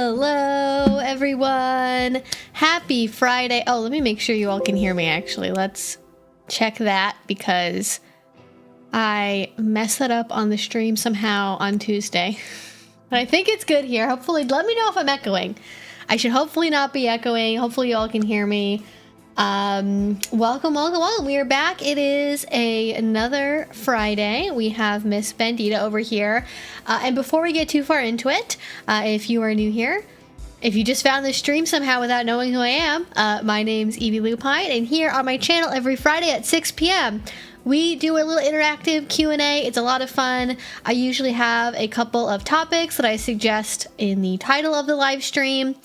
Hello, everyone. Happy Friday. Oh, let me make sure you all can hear me, actually. Let's check that because I messed that up on the stream somehow on Tuesday. But I think it's good here. Hopefully, let me know if I'm echoing. I should hopefully not be echoing. Hopefully, you all can hear me. Welcome. We are back. It is another Friday. We have Miss Bandita over here. And before we get too far into it, if you are new here, if you just found this stream somehow without knowing who I am, my name's Evie Lupine, and here on my channel every Friday at 6 p.m. we do a little interactive Q&A. It's a lot of fun. I usually have a couple of topics that I suggest in the title of the live stream.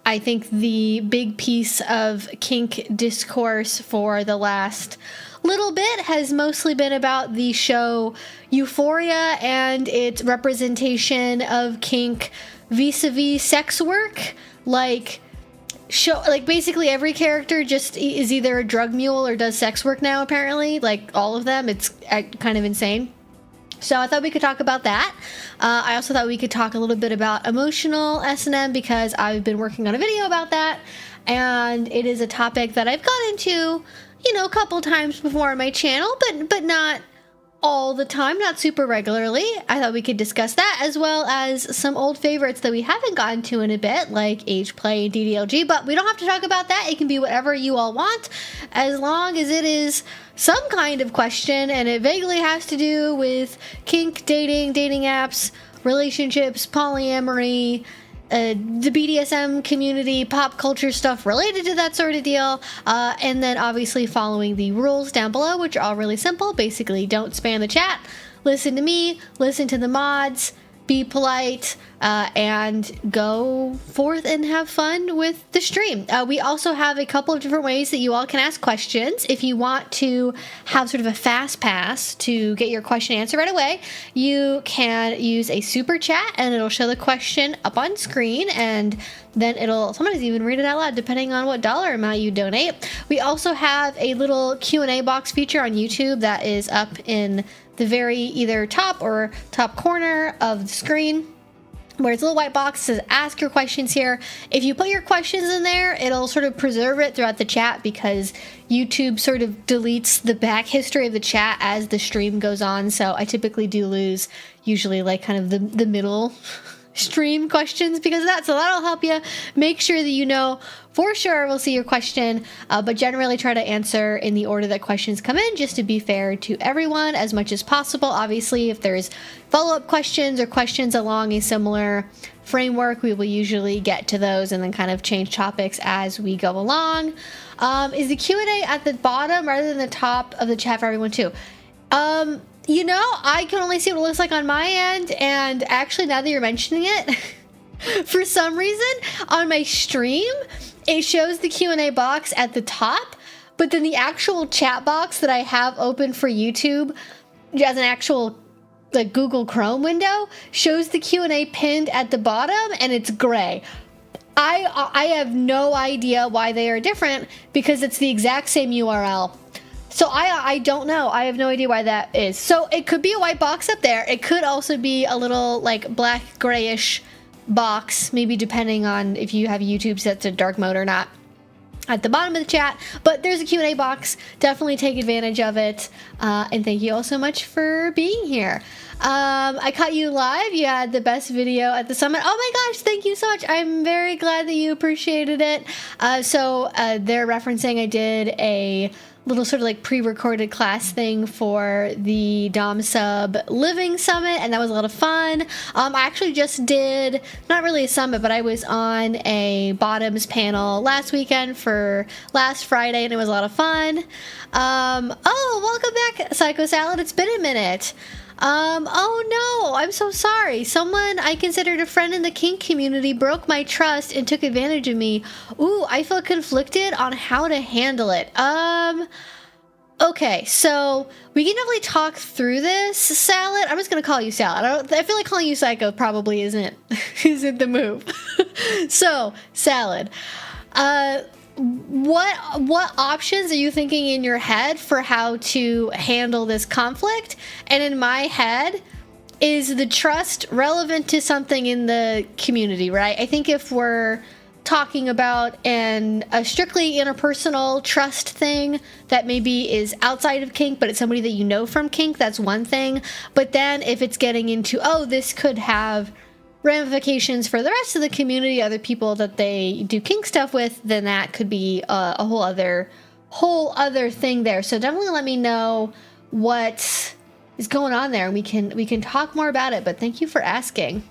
I think the big piece of kink discourse for the last little bit has mostly been about the show Euphoria and its representation of kink vis-a-vis sex work. Like basically every character just is either a drug mule or does sex work now, apparently. Like all of them. It's kind of insane. So I thought we could talk about that. I also thought we could talk a little bit about emotional S&M because I've been working on a video about that. And it is a topic that I've gone into, a couple times before on my channel, but not all the time, not super regularly. I thought we could discuss that as well as some old favorites that we haven't gotten to in a bit, like Ageplay and DDLG, but we don't have to talk about that. It can be whatever you all want, as long as it is some kind of question and it vaguely has to do with kink, dating apps, relationships, polyamory, the BDSM community, pop culture stuff related to that sort of deal, and then obviously following the rules down below, which are all really simple. Basically, don't spam the chat, listen to me, listen to the mods, be polite, and go forth and have fun with the stream. We also have a couple of different ways that you all can ask questions. If you want to have sort of a fast pass to get your question answered right away, you can use a super chat and it'll show the question up on screen, and then it'll sometimes even read it out loud depending on what dollar amount you donate. We also have a little Q&A box feature on YouTube that is up in the very either top or top corner of the screen, where it's a little white box that says ask your questions here. If you put your questions in there, it'll sort of preserve it throughout the chat because YouTube sort of deletes the back history of the chat as the stream goes on. So I typically do lose usually like kind of the middle stream questions because of that. So that'll help you make sure that you know for sure we'll see your question, but generally try to answer in the order that questions come in just to be fair to everyone as much as possible. Obviously, if there's follow-up questions or questions along a similar framework, we will usually get to those and then kind of change topics as we go along. Is the Q&A at the bottom rather than the top of the chat for everyone too? I can only see what it looks like on my end, and actually now that you're mentioning it, for some reason on my stream it shows the Q&A box at the top, but then the actual chat box that I have open for YouTube as an actual like Google Chrome window shows the Q&A pinned at the bottom and it's gray. I have no idea why they are different because it's the exact same URL. So I don't know. I have no idea why that is. So it could be a white box up there. It could also be a little like black grayish box, maybe depending on if you have YouTube set to dark mode or not, at the bottom of the chat. But there's a Q&A box. Definitely take advantage of it. And thank you all so much for being here. I caught you live. You had the best video at the summit. Oh my gosh, thank you so much. I'm very glad that you appreciated it. So they're referencing I did a little sort of like pre-recorded class thing for the Dom Sub Living Summit, and that was a lot of fun. I actually just did, not really a summit, but I was on a bottoms panel last weekend for last Friday, and it was a lot of fun. Welcome back, Psycho Salad. It's been a minute. Oh no, I'm so sorry. Someone I considered a friend in the kink community broke my trust and took advantage of me. Ooh, I feel conflicted on how to handle it. Okay, so we can definitely talk through this, Salad. I'm just gonna call you Salad. I feel like calling you Psycho probably isn't the move. So, Salad. What options are you thinking in your head for how to handle this conflict? And in my head, is the trust relevant to something in the community, right? I think if we're talking about a strictly interpersonal trust thing that maybe is outside of kink, but it's somebody that you know from kink, that's one thing. But then if it's getting into, oh, this could have ramifications for the rest of the community, other people that they do kink stuff with, then that could be a whole other thing there. So definitely let me know what is going on there, and we can talk more about it. But thank you for asking.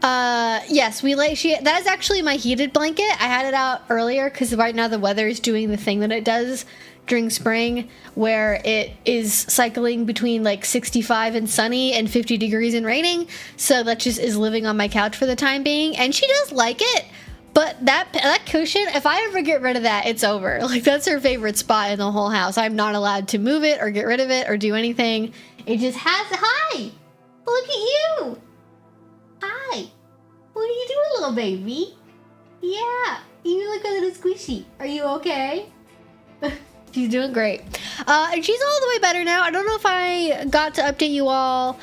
Yes, that is actually my heated blanket. I had it out earlier because right now the weather is doing the thing that it does during spring, where it is cycling between like 65 and sunny and 50 degrees and raining. So that just is living on my couch for the time being, and she does like it. But that cushion, if I ever get rid of that, it's over. Like, that's her favorite spot in the whole house. I'm not allowed to move it or get rid of it or do anything. It just has... Hi! Look at you! Hi! What are you doing, little baby? Yeah, you look a little squishy. Are you okay? She's doing great. And she's all the way better now. I don't know if I got to update you all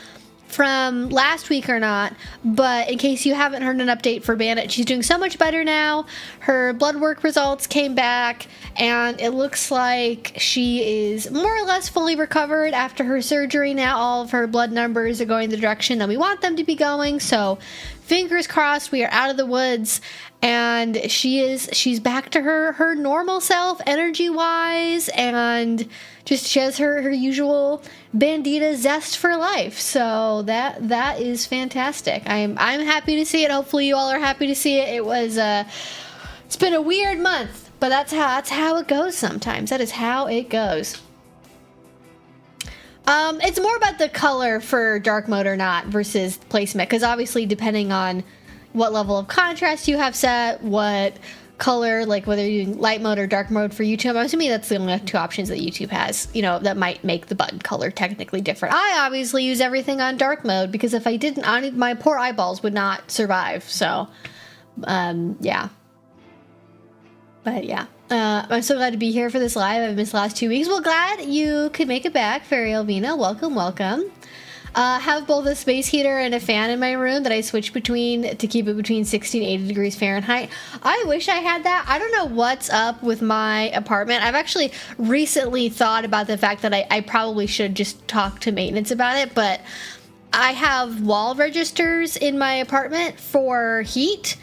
from last week or not, but in case you haven't heard an update for Bandit, she's doing so much better now. Her blood work results came back, and it looks like she is more or less fully recovered after her surgery. Now all of her blood numbers are going the direction that we want them to be going, so fingers crossed we are out of the woods, and she's back to her normal self energy wise, and just she has her usual bandita zest for life. So that is fantastic. I'm happy to see it. Hopefully you all are happy to see it. It's been a weird month, but that's how it goes sometimes. That is how it goes. It's more about the color for dark mode or not versus placement, because obviously depending on what level of contrast you have set, what color, like whether you're using light mode or dark mode for YouTube. I'm assuming that's the only two options that YouTube has, that might make the button color technically different. I obviously use everything on dark mode because if I didn't, my poor eyeballs would not survive. So, yeah. But yeah. I'm so glad to be here for this live. I've missed the last 2 weeks. Well, glad you could make it back, Fairy Elvina. Welcome, welcome. Have both a space heater and a fan in my room that I switch between to keep it between 60 and 80 degrees Fahrenheit. I wish I had that. I don't know what's up with my apartment. I've actually recently thought about the fact that I probably should just talk to maintenance about it, but I have wall registers in my apartment for heat,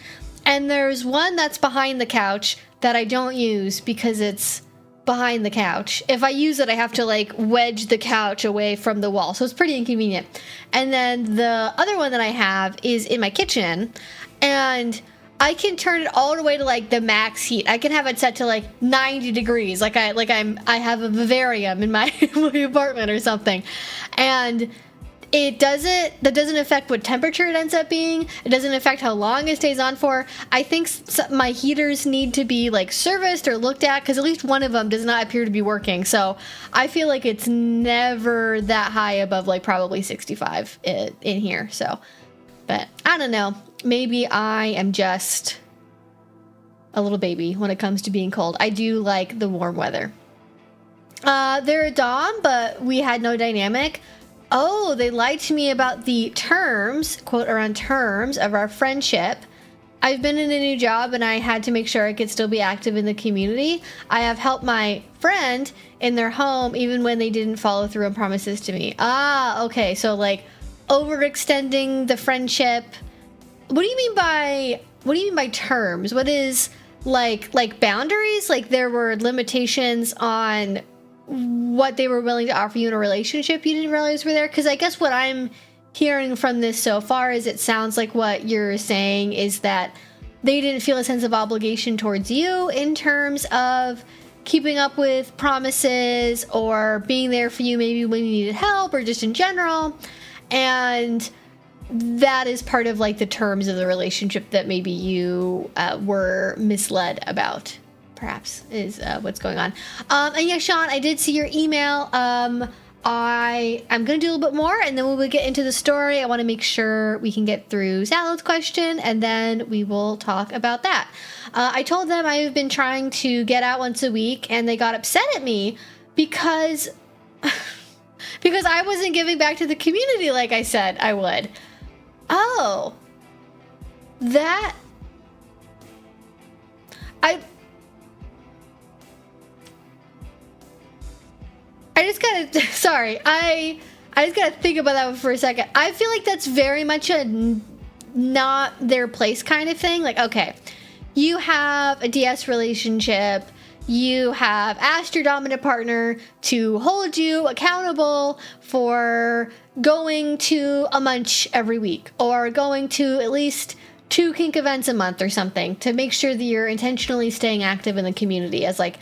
and there's one that's behind the couch that I don't use because it's behind the couch. If I use it, I have to like wedge the couch away from the wall, so it's pretty inconvenient. And then the other one that I have is in my kitchen, and I can turn it all the way to like the max heat. I can have it set to like 90 degrees, like I have a vivarium in my, my apartment or something, and that doesn't affect what temperature it ends up being. It doesn't affect how long it stays on for. I think my heaters need to be like serviced or looked at, because at least one of them does not appear to be working. So I feel like it's never that high above like probably 65 in here. So, but I don't know. Maybe I am just a little baby when it comes to being cold. I do like the warm weather. They're a dom, but we had no dynamic. Oh, they lied to me about the terms, quote, around terms of our friendship. I've been in a new job and I had to make sure I could still be active in the community. I have helped my friend in their home even when they didn't follow through on promises to me. Ah, okay. So like overextending the friendship. What do you mean by terms? What is like boundaries? Like there were limitations on what they were willing to offer you in a relationship you didn't realize were there? Because I guess what I'm hearing from this so far is it sounds like what you're saying is that they didn't feel a sense of obligation towards you in terms of keeping up with promises or being there for you maybe when you needed help or just in general. And that is part of like the terms of the relationship that maybe you were misled about. Perhaps is what's going on. And yeah, Sean, I did see your email. I'm going to do a little bit more, and then when we get into the story, I want to make sure we can get through Salad's question, and then we will talk about that. I told them I've been trying to get out once a week, and they got upset at me because because I wasn't giving back to the community like I said I would. Oh, that I just gotta, sorry, I just gotta think about that for a second. I feel like that's very much a not their place kind of thing. Like, okay, you have a DS relationship, you have asked your dominant partner to hold you accountable for going to a munch every week, or going to at least 2 kink events a month or something, to make sure that you're intentionally staying active in the community as like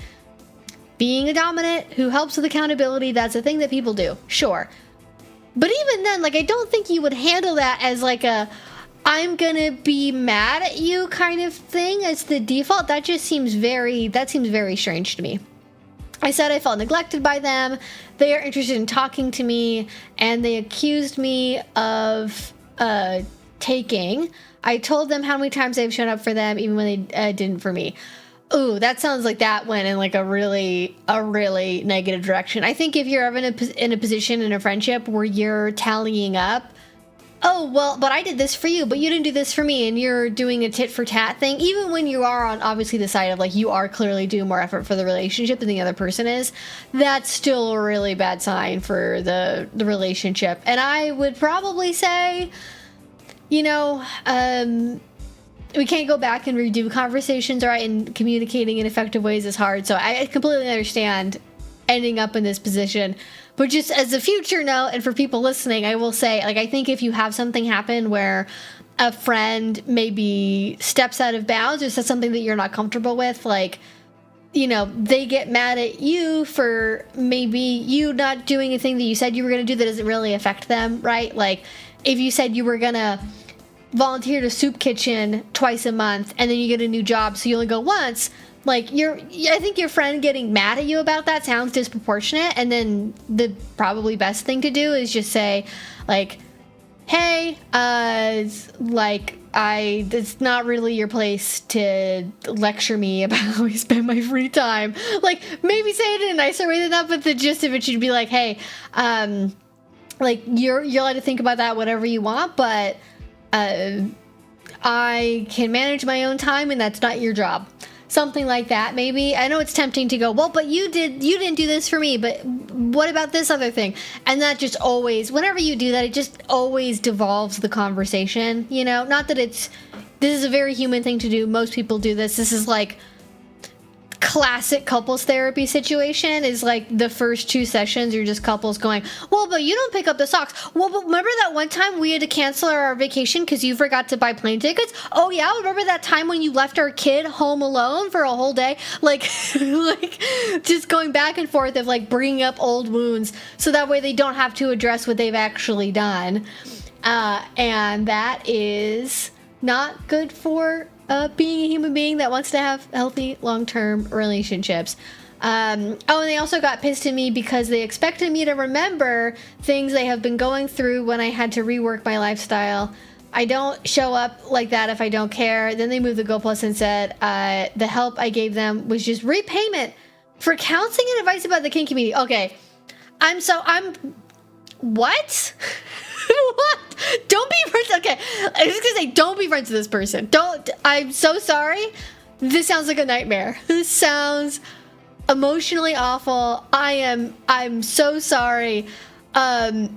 being a dominant who helps with accountability. That's a thing that people do, sure. But even then, like, I don't think you would handle that as like a I'm gonna be mad at you kind of thing as the default. That just seems very strange to me. I said I felt neglected by them. They are interested in talking to me, and they accused me of taking. I told them how many times I've shown up for them, even when they didn't for me. Ooh, that sounds like that went in like a really negative direction. I think if you're ever in a position in a friendship where you're tallying up, oh, well, but I did this for you, but you didn't do this for me, and you're doing a tit for tat thing, even when you are on obviously the side of like you are clearly doing more effort for the relationship than the other person is, that's still a really bad sign for the relationship. And I would probably say, you know, we can't go back and redo conversations, right? And communicating in effective ways is hard. So I completely understand ending up in this position. But just as a future note, and for people listening, I will say, like, I think if you have something happen where a friend maybe steps out of bounds or says something that you're not comfortable with, like, you know, they get mad at you for maybe you not doing a thing that you said you were going to do that doesn't really affect them, right? Like, if you said you were going to volunteer to soup kitchen twice a month and then you get a new job so you only go once, like, I think your friend getting mad at you about that sounds disproportionate. And then the probably best thing to do is just say, like, hey, it's not really your place to lecture me about how I spend my free time. Like, maybe say it in a nicer way than that, but the gist of it should be like, hey, like, you're allowed to think about that whatever you want, but I can manage my own time, and that's not your job. Something like that, maybe. I know it's tempting to go, well, but you didn't do this for me, but what about this other thing? And that just always, whenever you do that, it just always devolves the conversation, you know? Not that this is a very human thing to do. Most people do this. This is like classic couples therapy situation, is like the first 2 sessions are just couples going, well, but you don't pick up the socks. Well, but remember that one time we had to cancel our vacation because you forgot to buy plane tickets? Oh yeah, remember that time when you left our kid home alone for a whole day? Like, like just going back and forth of like bringing up old wounds so that way they don't have to address what they've actually done. And that is not good for being a human being that wants to have healthy long-term relationships. And they also got pissed at me because they expected me to remember things they have been going through when I had to rework my lifestyle. I don't show up like that if I don't care. Then they moved the goalpost and said the help I gave them was just repayment for counseling and advice about the kink community. Okay, I'm what? What? Don't be friends. Okay, I was just gonna say, don't be friends with this person. I'm so sorry. This sounds like a nightmare. This sounds emotionally awful. I'm so sorry. They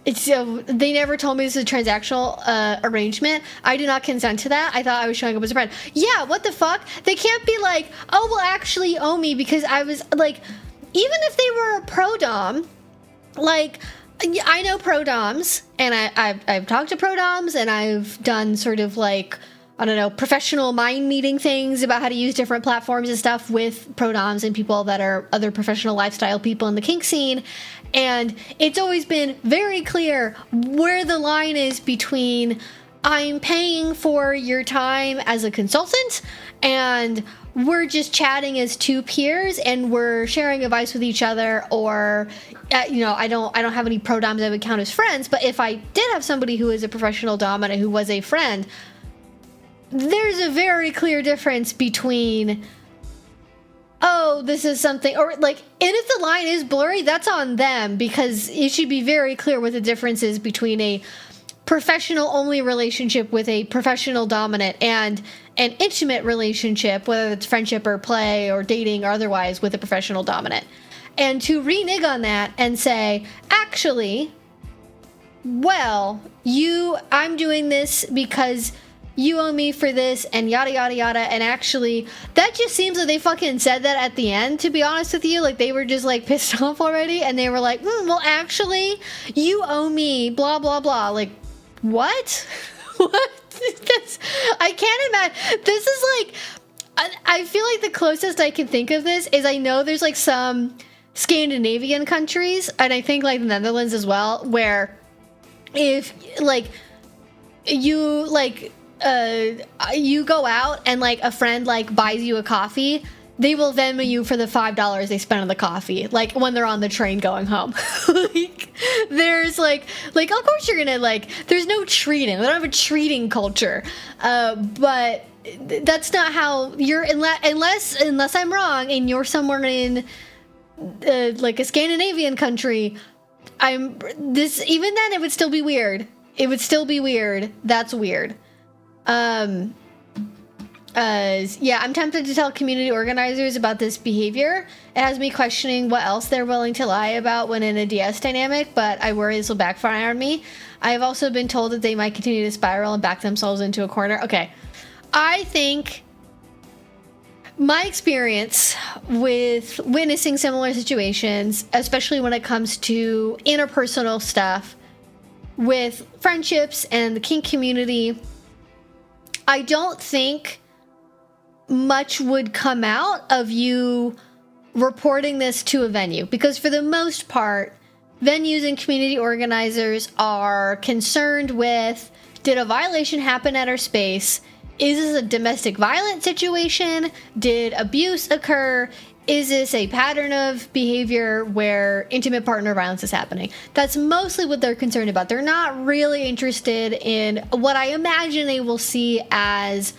never told me this is a transactional arrangement. I do not consent to that. I thought I was showing up as a friend. Yeah, what the fuck? They can't be like, oh, well, actually you owe me because I was like, even if they were a pro-dom, like, I know pro-doms, and I've talked to pro-doms, and I've done sort of like, I don't know, professional mind meeting things about how to use different platforms and stuff with pro-doms and people that are other professional lifestyle people in the kink scene. And it's always been very clear where the line is between I'm paying for your time as a consultant and we're just chatting as 2 peers and we're sharing advice with each other, or I don't have any pro doms I would count as friends, but if I did have somebody who is a professional dominant who was a friend, there's a very clear difference between oh, this is something, or like, and if the line is blurry, that's on them, because it should be very clear what the difference is between a professional only relationship with a professional dominant and an intimate relationship, whether it's friendship or play or dating or otherwise, with a professional dominant. And to renege on that and say, actually, well, I'm doing this because you owe me for this, and yada yada yada, and actually that just seems like they fucking said that at the end, to be honest with you. Like, they were just like pissed off already, and they were like, well, actually you owe me blah blah blah. Like, what? What? I can't imagine. This is like, I feel like the closest I can think of this is, I know there's like some Scandinavian countries, and I think like the Netherlands as well, where if like you go out and like a friend like buys you a coffee, they will Venmo you for the $5 they spent on the coffee, like when they're on the train going home. Like, there's like of course you're gonna, like, there's no treating. We don't have a treating culture, but that's not how you're, unless I'm wrong and you're somewhere in like a Scandinavian country. Even then it would still be weird. It would still be weird. That's weird. Yeah, I'm tempted to tell community organizers about this behavior. It has me questioning what else they're willing to lie about when in a DS dynamic, but I worry this will backfire on me. I have also been told that they might continue to spiral and back themselves into a corner. Okay. I think my experience with witnessing similar situations, especially when it comes to interpersonal stuff with friendships and the kink community, I don't think much would come out of you reporting this to a venue, because for the most part, venues and community organizers are concerned with, did a violation happen at our space? Is this a domestic violence situation? Did abuse occur? Is this a pattern of behavior where intimate partner violence is happening? That's mostly what they're concerned about. They're not really interested in what I imagine they will see as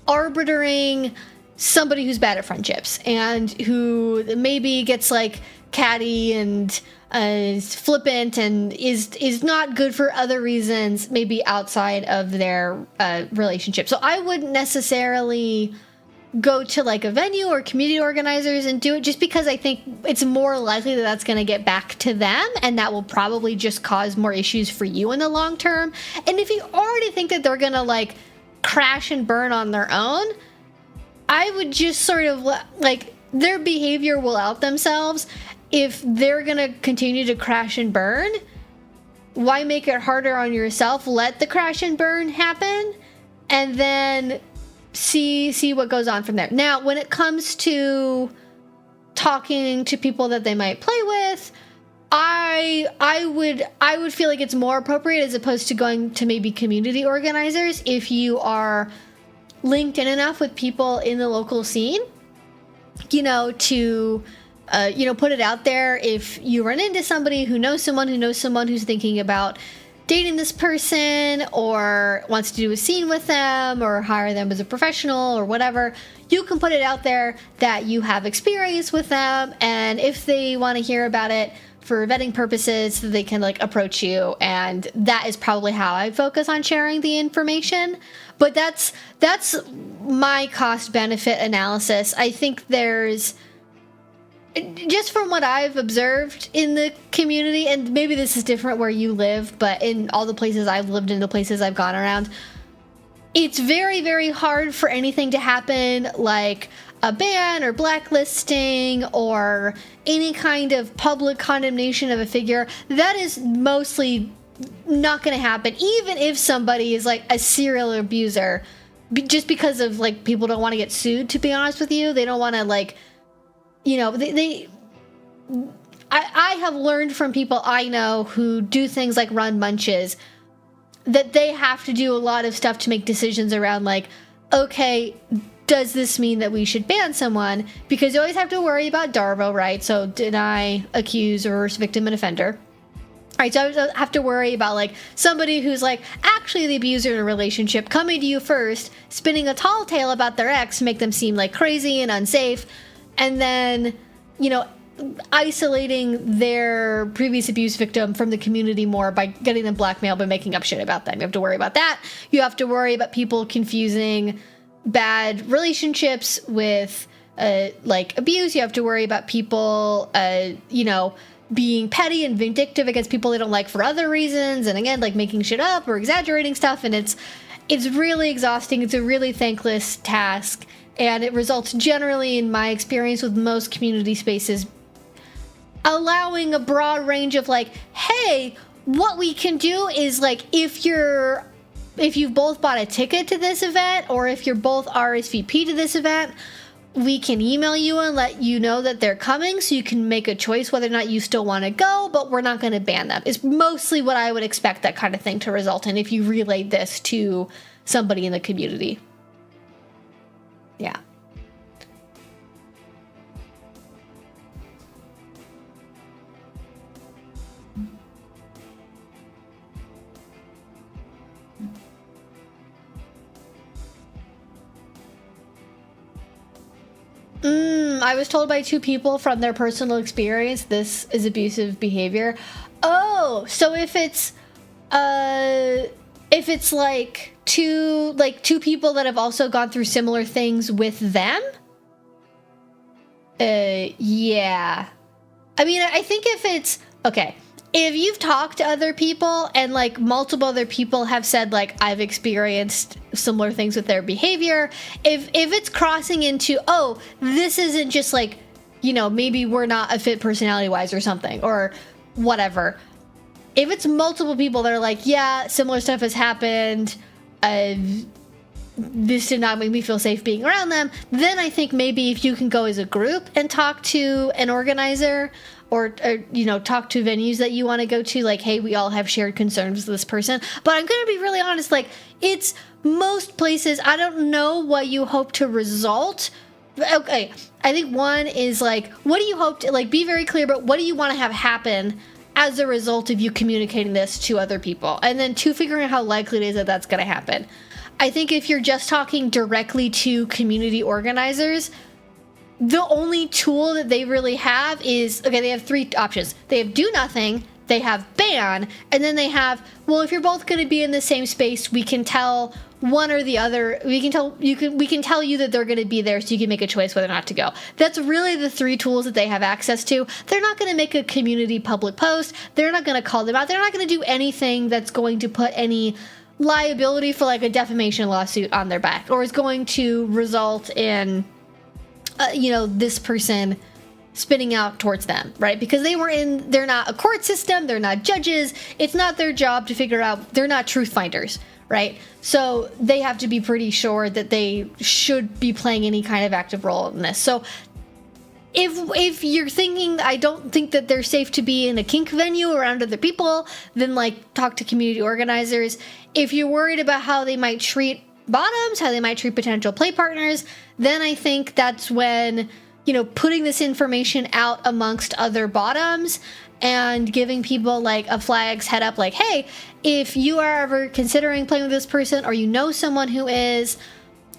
arbitering somebody who's bad at friendships and who maybe gets like catty and flippant and is not good for other reasons, maybe outside of their relationship. So I wouldn't necessarily go to like a venue or community organizers and do it, just because I think it's more likely that that's going to get back to them, and that will probably just cause more issues for you in the long term. And if you already think that they're going to like crash and burn on their own, I would just sort of like, their behavior will out themselves. If they're going to continue to crash and burn, why make it harder on yourself? Let the crash and burn happen, and then see what goes on from there. Now, when it comes to talking to people that they might play with, I would feel like it's more appropriate, as opposed to going to maybe community organizers, if you are linked in enough with people in the local scene, to put it out there. If you run into somebody who knows someone who's thinking about dating this person or wants to do a scene with them or hire them as a professional or whatever, you can put it out there that you have experience with them, and if they want to hear about it for vetting purposes, they can like approach you. And that is probably how I focus on sharing the information. But that's my cost benefit analysis. I think there's, just from what I've observed in the community, and maybe this is different where you live, but in all the places I've lived in, the places I've gone around, it's very, very hard for anything to happen like a ban or blacklisting or any kind of public condemnation of a figure. That is mostly not going to happen, even if somebody is like a serial abuser, just because of like, people don't want to get sued, to be honest with you. They don't want to like, I have learned from people I know who do things like run munches, that they have to do a lot of stuff to make decisions around like, okay, does this mean that we should ban someone? Because you always have to worry about DARVO, right? So deny, accuse, reverse victim and offender. All right, so I have to worry about like somebody who's like actually the abuser in a relationship coming to you first, spinning a tall tale about their ex to make them seem like crazy and unsafe. and then, you know, isolating their previous abuse victim from the community more by getting them blackmailed by making up shit about them. You have to worry about that. You have to worry about people confusing bad relationships with like abuse. You have to worry about people, you know, being petty and vindictive against people they don't like for other reasons. And again, like making shit up or exaggerating stuff. And it's really exhausting. It's a really thankless task. And it results generally, in my experience with most community spaces, allowing a broad range of like, hey, what we can do is like, if you've both bought a ticket to this event, or if you're both RSVP to this event, we can email you and let you know that they're coming, so you can make a choice whether or not you still want to go, but we're not going to ban them. It's mostly what I would expect that kind of thing to result in if you relayed this to somebody in the community. Yeah. I was told by 2 people from their personal experience this is abusive behavior. Oh, so if it's like two people that have also gone through similar things with them? Yeah. I mean, I think if it's okay, if you've talked to other people and like multiple other people have said like, I've experienced similar things with their behavior, if it's crossing into, oh, this isn't just like, you know, maybe we're not a fit personality wise or something or whatever. If it's multiple people that are like, yeah, similar stuff has happened, this did not make me feel safe being around them, then I think maybe if you can go as a group and talk to an organizer or you know, talk to venues that you want to go to, like, hey, we all have shared concerns with this person. But I'm going to be really honest, like, it's most places, I don't know what you hope to result. Okay, I think one is like, what do you hope to, like, be very clear about what do you want to have happen as a result of you communicating this to other people? And then 2, figuring out how likely it is that that's going to happen. I think if you're just talking directly to community organizers, the only tool that they really have is, okay, they have 3 options. They have do nothing, they have ban, and then they have, well, if you're both going to be in the same space, we can tell one or the other, we can tell you that they're going to be there so you can make a choice whether or not to go. That's really the 3 tools that they have access to. They're not going to make a community public post. They're not going to call them out. They're not going to do anything that's going to put any liability for like a defamation lawsuit on their back, or is going to result in you know, this person spinning out towards them, right? Because they're not a court system, they're not judges, it's not their job to figure out, they're not truth finders, right? So they have to be pretty sure that they should be playing any kind of active role in this. So if you're thinking, I don't think that they're safe to be in a kink venue around other people, then like talk to community organizers. If you're worried about how they might treat bottoms, how they might treat potential play partners, then I think that's when, you know, putting this information out amongst other bottoms and giving people like a flag's head up, like, hey, if you are ever considering playing with this person or you know someone who is,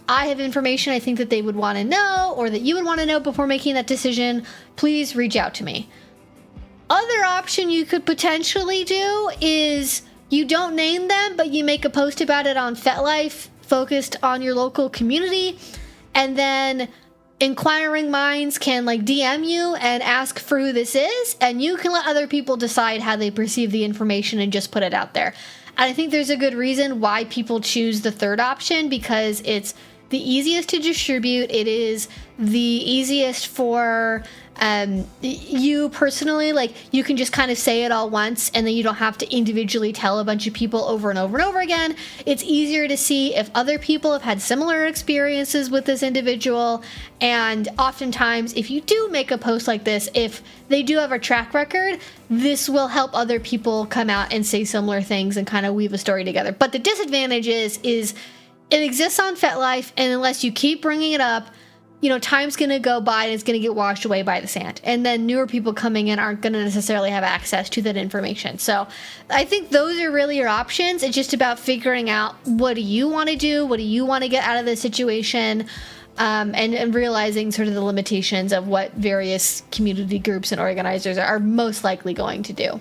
I have information I think that they would want to know or that you would want to know before making that decision, please reach out to me. Other option you could potentially do is you don't name them, but you make a post about it on FetLife focused on your local community, and then inquiring minds can like DM you and ask for who this is, and you can let other people decide how they perceive the information and just put it out there. And I think there's a good reason why people choose the 3rd option, because it's the easiest to distribute. It is the easiest for you personally, like you can just kind of say it all once and then you don't have to individually tell a bunch of people over and over and over again. It's easier to see if other people have had similar experiences with this individual, and oftentimes if you do make a post like this, if they do have a track record, this will help other people come out and say similar things and kind of weave a story together. But the disadvantage is it exists on FetLife, and unless you keep bringing it up, you know, time's going to go by and it's going to get washed away by the sand. And then newer people coming in aren't going to necessarily have access to that information. So I think those are really your options. It's just about figuring out, what do you want to do? What do you want to get out of the situation? and realizing sort of the limitations of what various community groups and organizers are most likely going to do.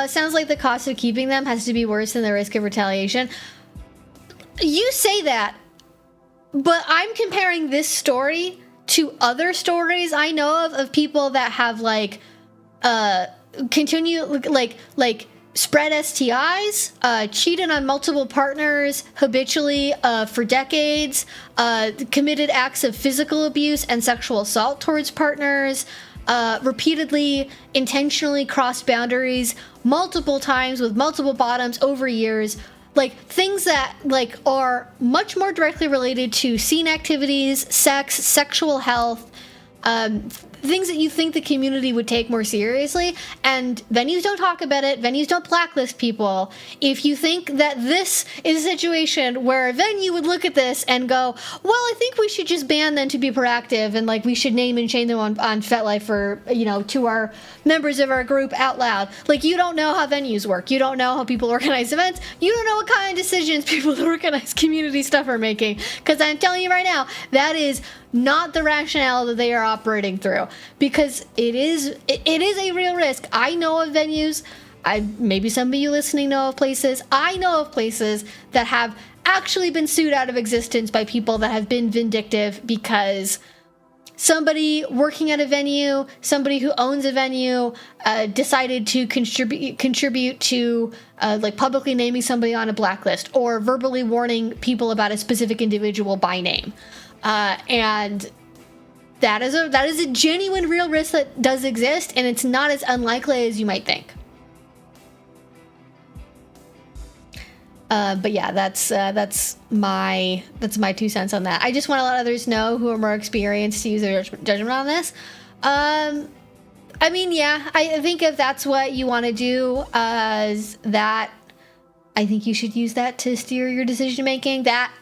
Sounds like the cost of keeping them has to be worse than the risk of retaliation. You say that, but I'm comparing this story to other stories I know of people that have like spread STIs, cheated on multiple partners habitually for decades, committed acts of physical abuse and sexual assault towards partners, repeatedly intentionally crossed boundaries multiple times with multiple bottoms over years, like things that like are much more directly related to scene activities, sex, sexual health, things that you think the community would take more seriously, and venues don't talk about it, venues don't blacklist people. If you think that this is a situation where a venue would look at this and go, well, I think we should just ban them to be proactive, and like we should name and shame them on FetLife or, you know, to our members of our group out loud. Like, you don't know how venues work. You don't know how people organize events. You don't know what kind of decisions people that organize community stuff are making. Because I'm telling you right now, that is not the rationale that they are operating through, because it is a real risk. I know of venues, maybe some of you listening know of places, I know of places that have actually been sued out of existence by people that have been vindictive because somebody working at a venue, somebody who owns a venue, decided to contribute to like publicly naming somebody on a blacklist or verbally warning people about a specific individual by name. And that is a genuine real risk that does exist, and it's not as unlikely as you might think. But yeah, that's my 2 cents on that. I just want to let others know who are more experienced to use their judgment on this. I mean, yeah, I think if that's what you want to do, that I think you should use that to steer your decision making. That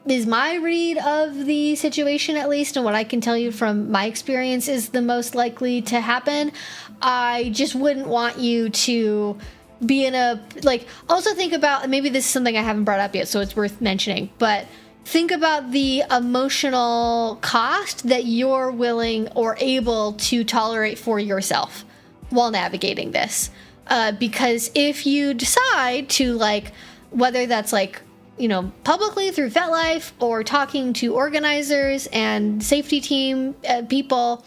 is my read of the situation, at least, and what I can tell you from my experience is the most likely to happen. I just wouldn't want you to be in a, like, also think about, maybe this is something I haven't brought up yet, so it's worth mentioning, but think about the emotional cost that you're willing or able to tolerate for yourself while navigating this. Because if you decide to, like, whether that's like, you know, publicly through FetLife or talking to organizers and safety team people,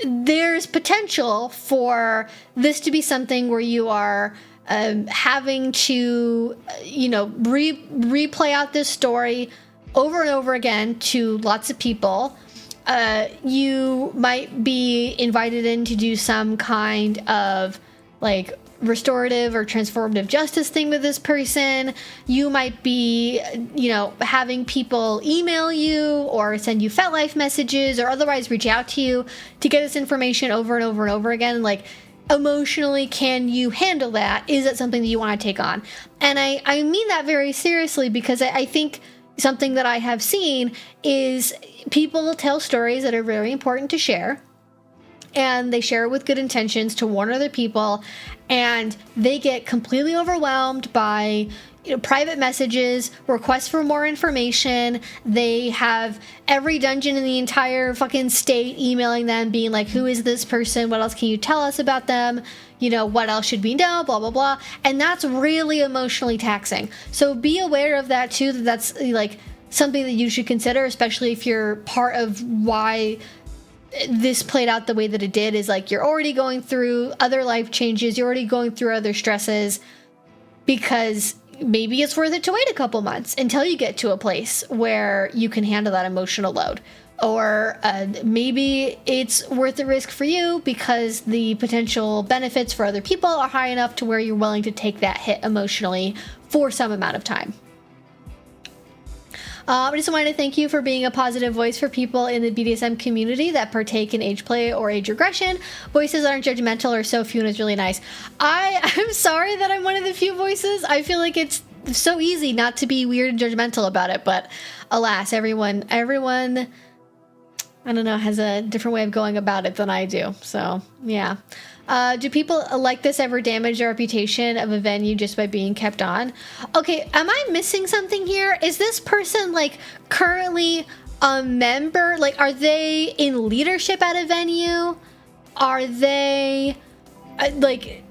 there's potential for this to be something where you are having to, you know, replay out this story over and over again to lots of people. You might be invited in to do some kind of like restorative or transformative justice thing with this person. You might be, you know, having people email you or send you FetLife messages or otherwise reach out to you to get this information over and over and over again. Like, emotionally, can you handle that? Is that something that you want to take on? And I mean that very seriously, because I think something that I have seen is people tell stories that are very important to share, and they share it with good intentions to warn other people, and they get completely overwhelmed by, you know, private messages, requests for more information. They have every dungeon in the entire fucking state emailing them, being like, who is this person? What else can you tell us about them? You know, what else should we know? Blah, blah, blah. And that's really emotionally taxing. So be aware of that too, that's like something that you should consider, especially if you're part of why this played out the way that it did, is like you're already going through other life changes, you're already going through other stresses, because maybe it's worth it to wait a couple months until you get to a place where you can handle that emotional load. Or maybe it's worth the risk for you because the potential benefits for other people are high enough to where you're willing to take that hit emotionally for some amount of time. I just wanted to thank you for being a positive voice for people in the BDSM community that partake in age play or age regression. Voices that aren't judgmental or so few, and it's really nice. I'm sorry that I'm one of the few voices. I feel like it's so easy not to be weird and judgmental about it, but alas, everyone, I don't know, has a different way of going about it than I do. So, yeah. Do people like this ever damage the reputation of a venue just by being kept on? Okay, am I missing something here? Is this person like currently a member? Like, are they in leadership at a venue? Are they like?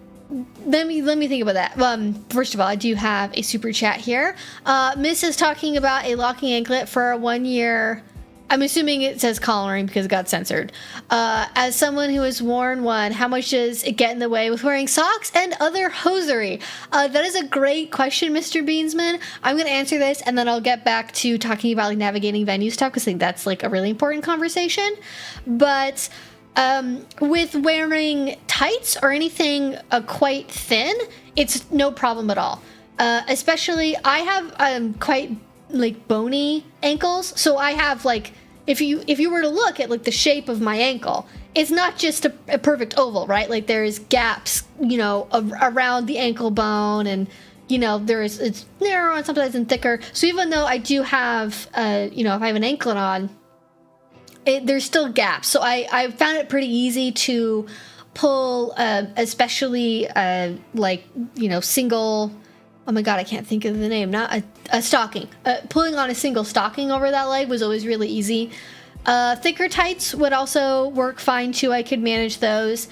Let me think about that. First of all, I do have a super chat here. Miss is talking about a locking anklet for a 1 year. I'm assuming it says collaring because it got censored. As someone who has worn one, how much does it get in the way with wearing socks and other hosiery? That is a great question, Mr. Beansman. I'm going to answer this and then I'll get back to talking about like navigating venue stuff because I think that's like a really important conversation. But with wearing tights or anything quite thin, it's no problem at all. Especially, I have quite like bony ankles, so I have like, if you were to look at like the shape of my ankle, it's not just a perfect oval, right? Like there's gaps, you know, around the ankle bone, and you know it's narrow and sometimes and thicker. So even though I do have, you know, if I have an anklet on, there's still gaps. So I found it pretty easy to pull, especially like, you know, single. Oh my god, I can't think of the name. Not a stocking. Pulling on a single stocking over that leg was always really easy. Thicker tights would also work fine too. I could manage those.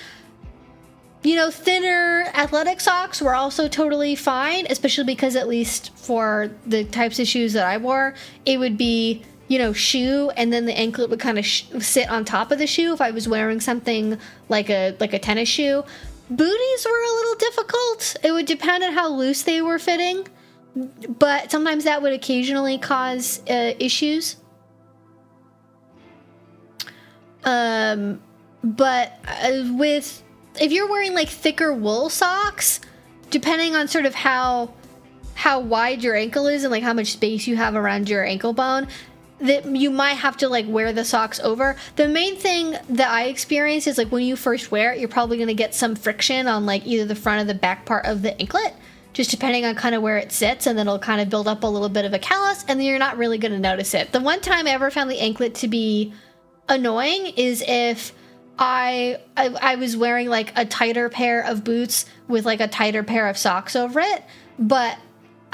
You know, thinner athletic socks were also totally fine, especially because at least for the types of shoes that I wore, it would be, you know, shoe, and then the anklet would kind of sit on top of the shoe if I was wearing something like a tennis shoe. Booties were a little difficult. It would depend on how loose they were fitting, but sometimes that would occasionally cause issues. But if you're wearing like thicker wool socks, depending on sort of how wide your ankle is and like how much space you have around your ankle bone, that you might have to like wear the socks over. The main thing that I experienced is like when you first wear it, you're probably going to get some friction on like either the front or the back part of the anklet, just depending on kind of where it sits, and then it'll kind of build up a little bit of a callus, and then you're not really going to notice it. The one time I ever found the anklet to be annoying is if I was wearing like a tighter pair of boots with like a tighter pair of socks over it, but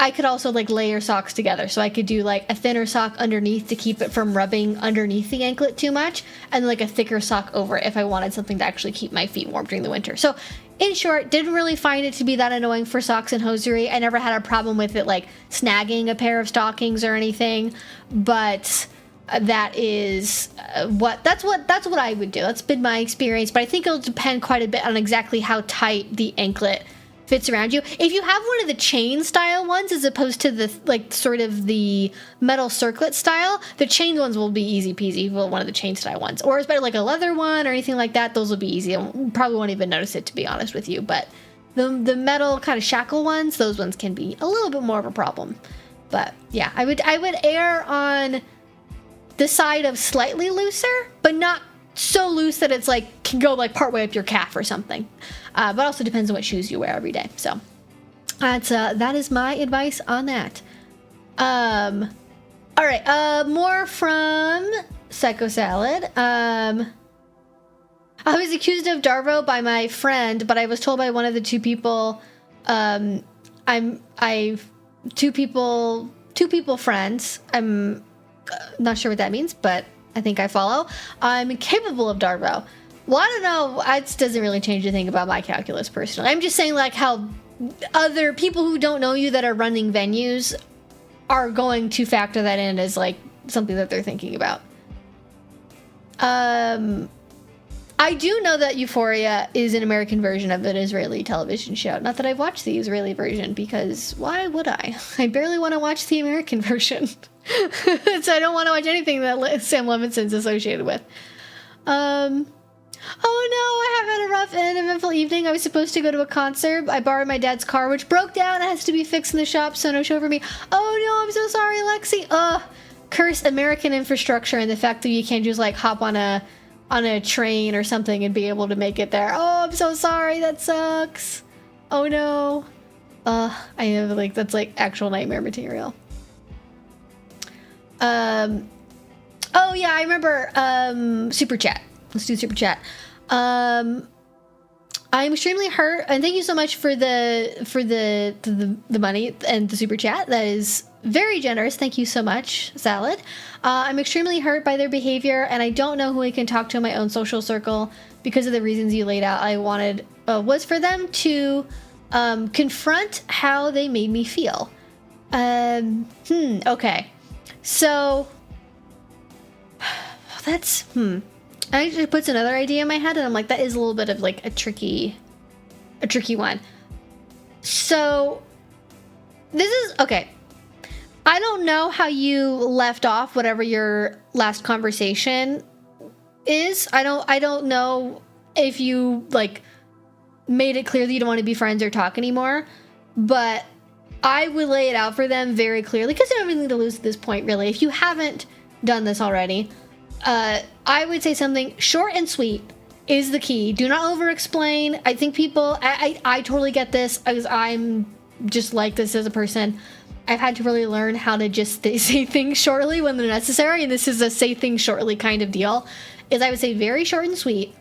I could also like layer socks together. So I could do like a thinner sock underneath to keep it from rubbing underneath the anklet too much, and like a thicker sock over it if I wanted something to actually keep my feet warm during the winter. So in short, didn't really find it to be that annoying for socks and hosiery. I never had a problem with it like snagging a pair of stockings or anything, but that is that's what I would do. That's been my experience, but I think it'll depend quite a bit on exactly how tight the anklet fits around you. If you have one of the chain style ones as opposed to the like sort of the metal circlet style, the chain ones will be easy peasy. Well, one of the chain style ones, or it's better like a leather one or anything like that, those will be easy. I probably won't even notice it, to be honest with you. But the metal kind of shackle ones, those ones can be a little bit more of a problem. But yeah, I would err on the side of slightly looser, but not so loose that it's like can go like partway up your calf or something. But also depends on what shoes you wear every day. So that is my advice on that. All right, more from Psycho Salad. I was accused of Darvo by my friend, but I was told by one of the two people. Two people friends. I'm not sure what that means, but I think I follow. I'm capable of Darvo. Well, I don't know. It doesn't really change a thing about my calculus personally. I'm just saying like how other people who don't know you that are running venues are going to factor that in as like something that they're thinking about. I do know that Euphoria is an American version of an Israeli television show. Not that I've watched the Israeli version, because why would I? I barely want to watch the American version. So I don't want to watch anything that Sam Levinson's associated with. Oh no, I have had a rough and eventful evening. I was supposed to go to a concert. I borrowed my dad's car, which broke down and has to be fixed in the shop, so no show for me. Oh no, I'm so sorry, Lexi. Curse American infrastructure and the fact that you can't just like hop on a train or something and be able to make it there. Oh, I'm so sorry. That sucks. Oh no. I have like, that's like actual nightmare material. Oh yeah, I remember, super chat. Let's do super chat. I'm extremely hurt, and thank you so much for the money and the super chat. That is very generous. Thank you so much, Salad. I'm extremely hurt by their behavior, and I don't know who I can talk to in my own social circle because of the reasons you laid out. I wanted was for them to confront how they made me feel. Okay. So that's I actually puts another idea in my head, and I'm like, that is a little bit of like a tricky one. So this is okay. I don't know how you left off whatever your last conversation is. I don't know if you like made it clear that you don't want to be friends or talk anymore, but I would lay it out for them very clearly because they don't have anything to lose at this point, really. If you haven't done this already, I would say something short and sweet is the key. Do not over-explain. I think people, I totally get this because I'm just like this as a person. I've had to really learn how to just say things shortly when they're necessary, and this is a say things shortly kind of deal. Is I would say very short and sweet.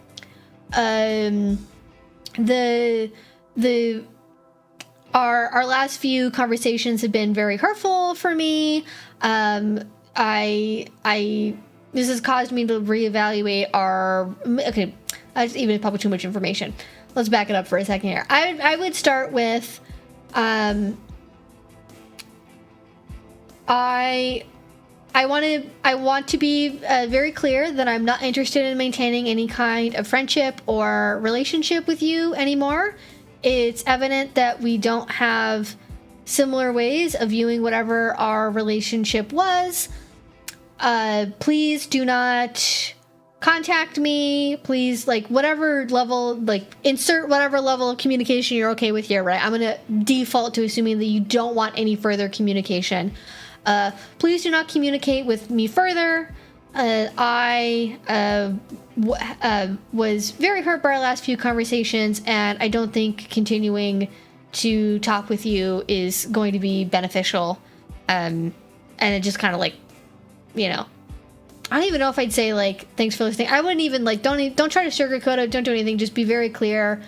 Our last few conversations have been very hurtful for me. This has caused me to reevaluate our... Okay, that's even probably too much information. Let's back it up for a second here. I would start with... I want to be very clear that I'm not interested in maintaining any kind of friendship or relationship with you anymore. It's evident that we don't have similar ways of viewing whatever our relationship was. Please do not contact me. Please, like, whatever level, like, insert whatever level of communication you're okay with here, right? I'm going to default to assuming that you don't want any further communication. Please do not communicate with me further. I was very hurt by our last few conversations, and I don't think continuing to talk with you is going to be beneficial. And it just kind of like, you know, I don't even know if I'd say like, thanks for listening. I wouldn't even like, don't try to sugarcoat it. Don't do anything. Just be very clear.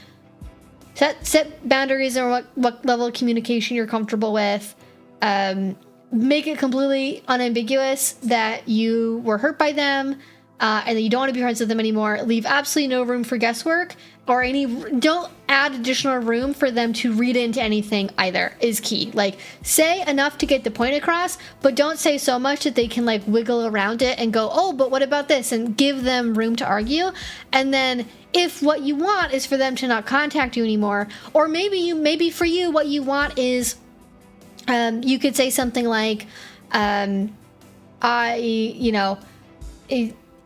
Set boundaries or what level of communication you're comfortable with. Make it completely unambiguous that you were hurt by them, and that you don't want to be friends with them anymore. Leave absolutely no room for guesswork or don't add additional room for them to read into anything either is key. Like, say enough to get the point across, but don't say so much that they can like wiggle around it and go, oh, but what about this? And give them room to argue. And then if what you want is for them to not contact you anymore, or maybe for you, what you want is, you could say something like,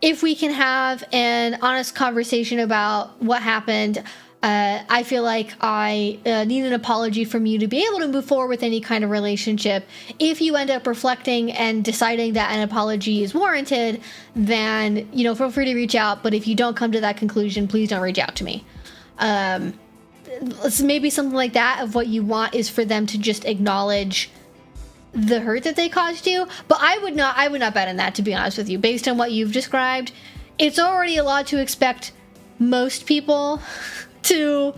if we can have an honest conversation about what happened, I feel like I need an apology from you to be able to move forward with any kind of relationship. If you end up reflecting and deciding that an apology is warranted, then, feel free to reach out. But if you don't come to that conclusion, please don't reach out to me. Maybe something like that of what you want is for them to just acknowledge the hurt that they caused you. But I would not bet on that, to be honest with you. Based on what you've described, it's already a lot to expect most people to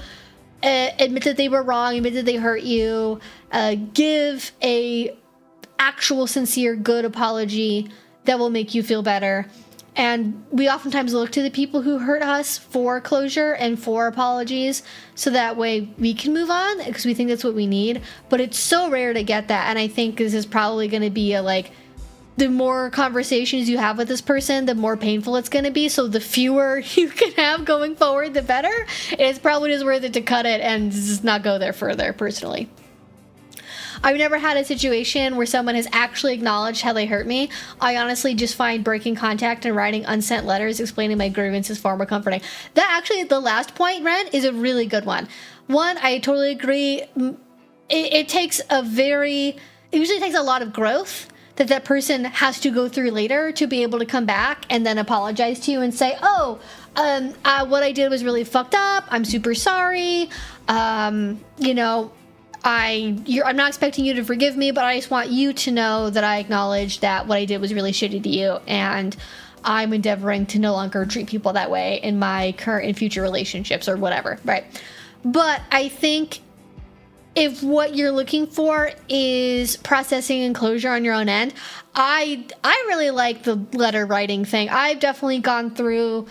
admit that they were wrong, admit that they hurt you, give a actual sincere good apology that will make you feel better. And we oftentimes look to the people who hurt us for closure and for apologies, so that way we can move on, because we think that's what we need. But it's so rare to get that, and I think this is probably going to be the more conversations you have with this person, the more painful it's going to be. So the fewer you can have going forward, the better. It's probably just worth it to cut it and just not go there further, personally. I've never had a situation where someone has actually acknowledged how they hurt me. I honestly just find breaking contact and writing unsent letters explaining my grievances far more comforting. That actually, the last point, Ren, is a really good one. One, I totally agree. It usually takes a lot of growth that person has to go through later to be able to come back and then apologize to you and say, what I did was really fucked up. I'm super sorry. I'm not expecting you to forgive me, but I just want you to know that I acknowledge that what I did was really shitty to you, and I'm endeavoring to no longer treat people that way in my current and future relationships or whatever, right? But I think if what you're looking for is processing and closure on your own end, I really like the letter writing thing. I've definitely gone through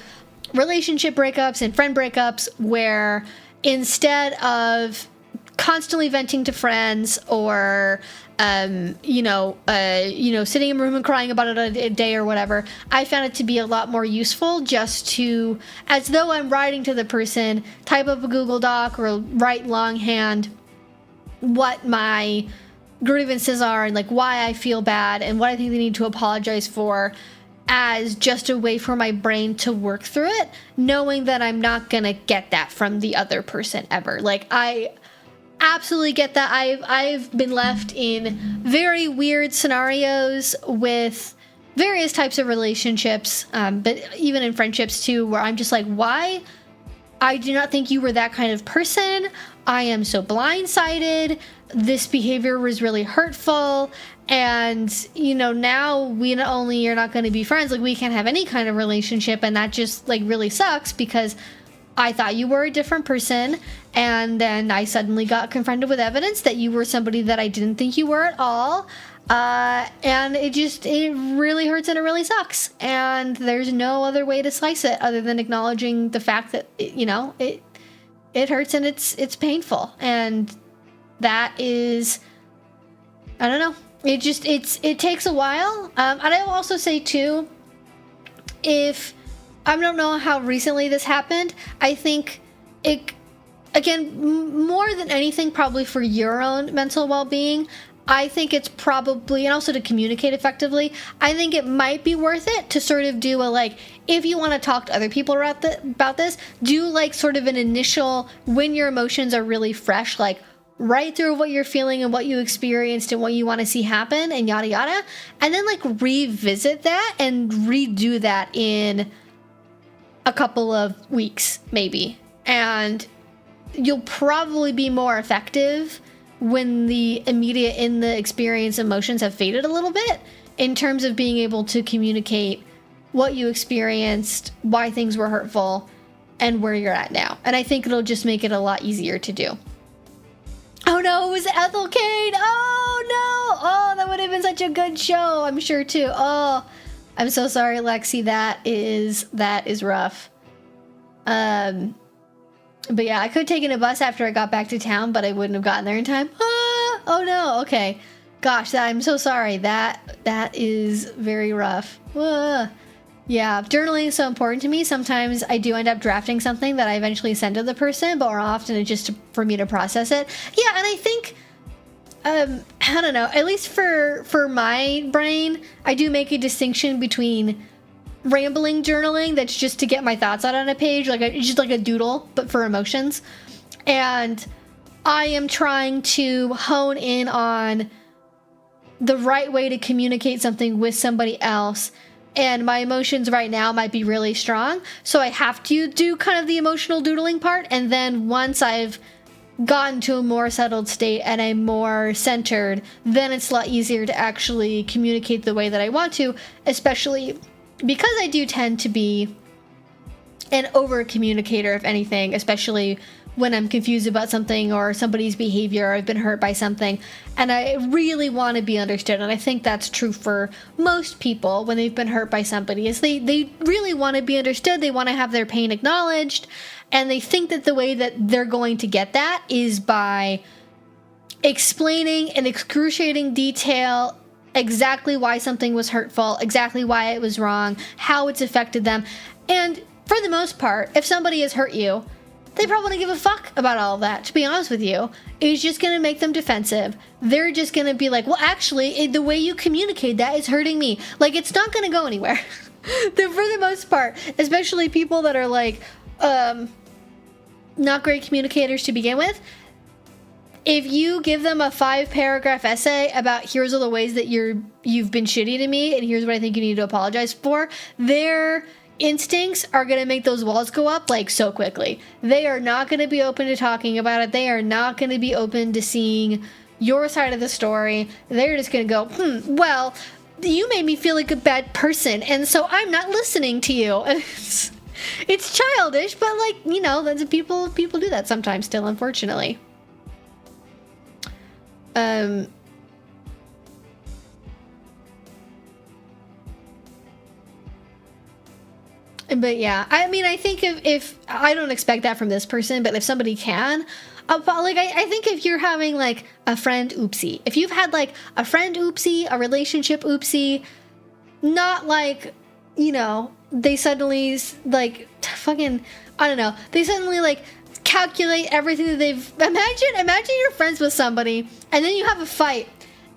relationship breakups and friend breakups where instead of constantly venting to friends or sitting in a room and crying about it a day or whatever, I found it to be a lot more useful just to, as though I'm writing to the person, type up a Google Doc or write longhand what my grievances are and like why I feel bad and what I think they need to apologize for, as just a way for my brain to work through it, knowing that I'm not gonna get that from the other person ever. Like, I absolutely get that. I've been left in very weird scenarios with various types of relationships, but even in friendships too, where I'm just like, why? I do not think you were that kind of person. I am so blindsided. This behavior was really hurtful. And, now we not only are not going to be friends, like we can't have any kind of relationship. And that just like really sucks because I thought you were a different person. And then I suddenly got confronted with evidence that you were somebody that I didn't think you were at all. And it really hurts and it really sucks. And there's no other way to slice it other than acknowledging the fact that, it hurts and it's painful. And that is, I don't know. It takes a while. And I will also say too, I don't know how recently this happened. I think again, more than anything, probably for your own mental well-being, I think it's probably, and also to communicate effectively, I think it might be worth it to sort of do if you want to talk to other people about this, do like sort of an initial, when your emotions are really fresh, like write through what you're feeling and what you experienced and what you want to see happen and yada yada, and then like revisit that and redo that in a couple of weeks maybe, and you'll probably be more effective when the immediate in the experience emotions have faded a little bit, in terms of being able to communicate what you experienced, why things were hurtful, and where you're at now. And I think it'll just make it a lot easier to do. Oh no, it was Ethel Kane. Oh no. Oh, that would have been such a good show, I'm sure too. Oh, I'm so sorry, Lexi. That is rough. But yeah, I could have taken a bus after I got back to town, but I wouldn't have gotten there in time. Ah, oh no, okay. Gosh, I'm so sorry. That is very rough. Ah. Yeah, journaling is so important to me. Sometimes I do end up drafting something that I eventually send to the person, but more often it's just for me to process it. Yeah, and I think, I don't know, at least for my brain, I do make a distinction between rambling journaling that's just to get my thoughts out on a page, just like a doodle, but for emotions. And I am trying to hone in on the right way to communicate something with somebody else. And my emotions right now might be really strong, so I have to do kind of the emotional doodling part. And then once I've gotten to a more settled state and I'm more centered, then it's a lot easier to actually communicate the way that I want to, especially because I do tend to be an over communicator, if anything, especially when I'm confused about something or somebody's behavior, or I've been hurt by something, and I really want to be understood. And I think that's true for most people when they've been hurt by somebody, is they really want to be understood. They want to have their pain acknowledged, and they think that the way that they're going to get that is by explaining in excruciating detail exactly why something was hurtful, exactly why it was wrong, how it's affected them. And for the most part, if somebody has hurt you, they probably don't give a fuck about all of that, to be honest with you. It's just going to make them defensive. They're just going to be like, well, actually, the way you communicate that is hurting me. Like, it's not going to go anywhere. For the most part, especially people that are like, not great communicators to begin with, if you give them a 5-paragraph essay about here's all the ways that you've been shitty to me and here's what I think you need to apologize for, their instincts are going to make those walls go up like so quickly. They are not going to be open to talking about it. They are not going to be open to seeing your side of the story. They're just going to go, well, you made me feel like a bad person, and so I'm not listening to you. It's childish, but like, you know, that's people do that sometimes still, unfortunately. But yeah, I mean, I think if I don't expect that from this person, but if somebody can, like, I think if you're having like a friend oopsie, if you've had like a friend oopsie, a relationship oopsie, not like, you know, they suddenly like fucking, I don't know, they suddenly like calculate everything that they've, imagine you're friends with somebody and then you have a fight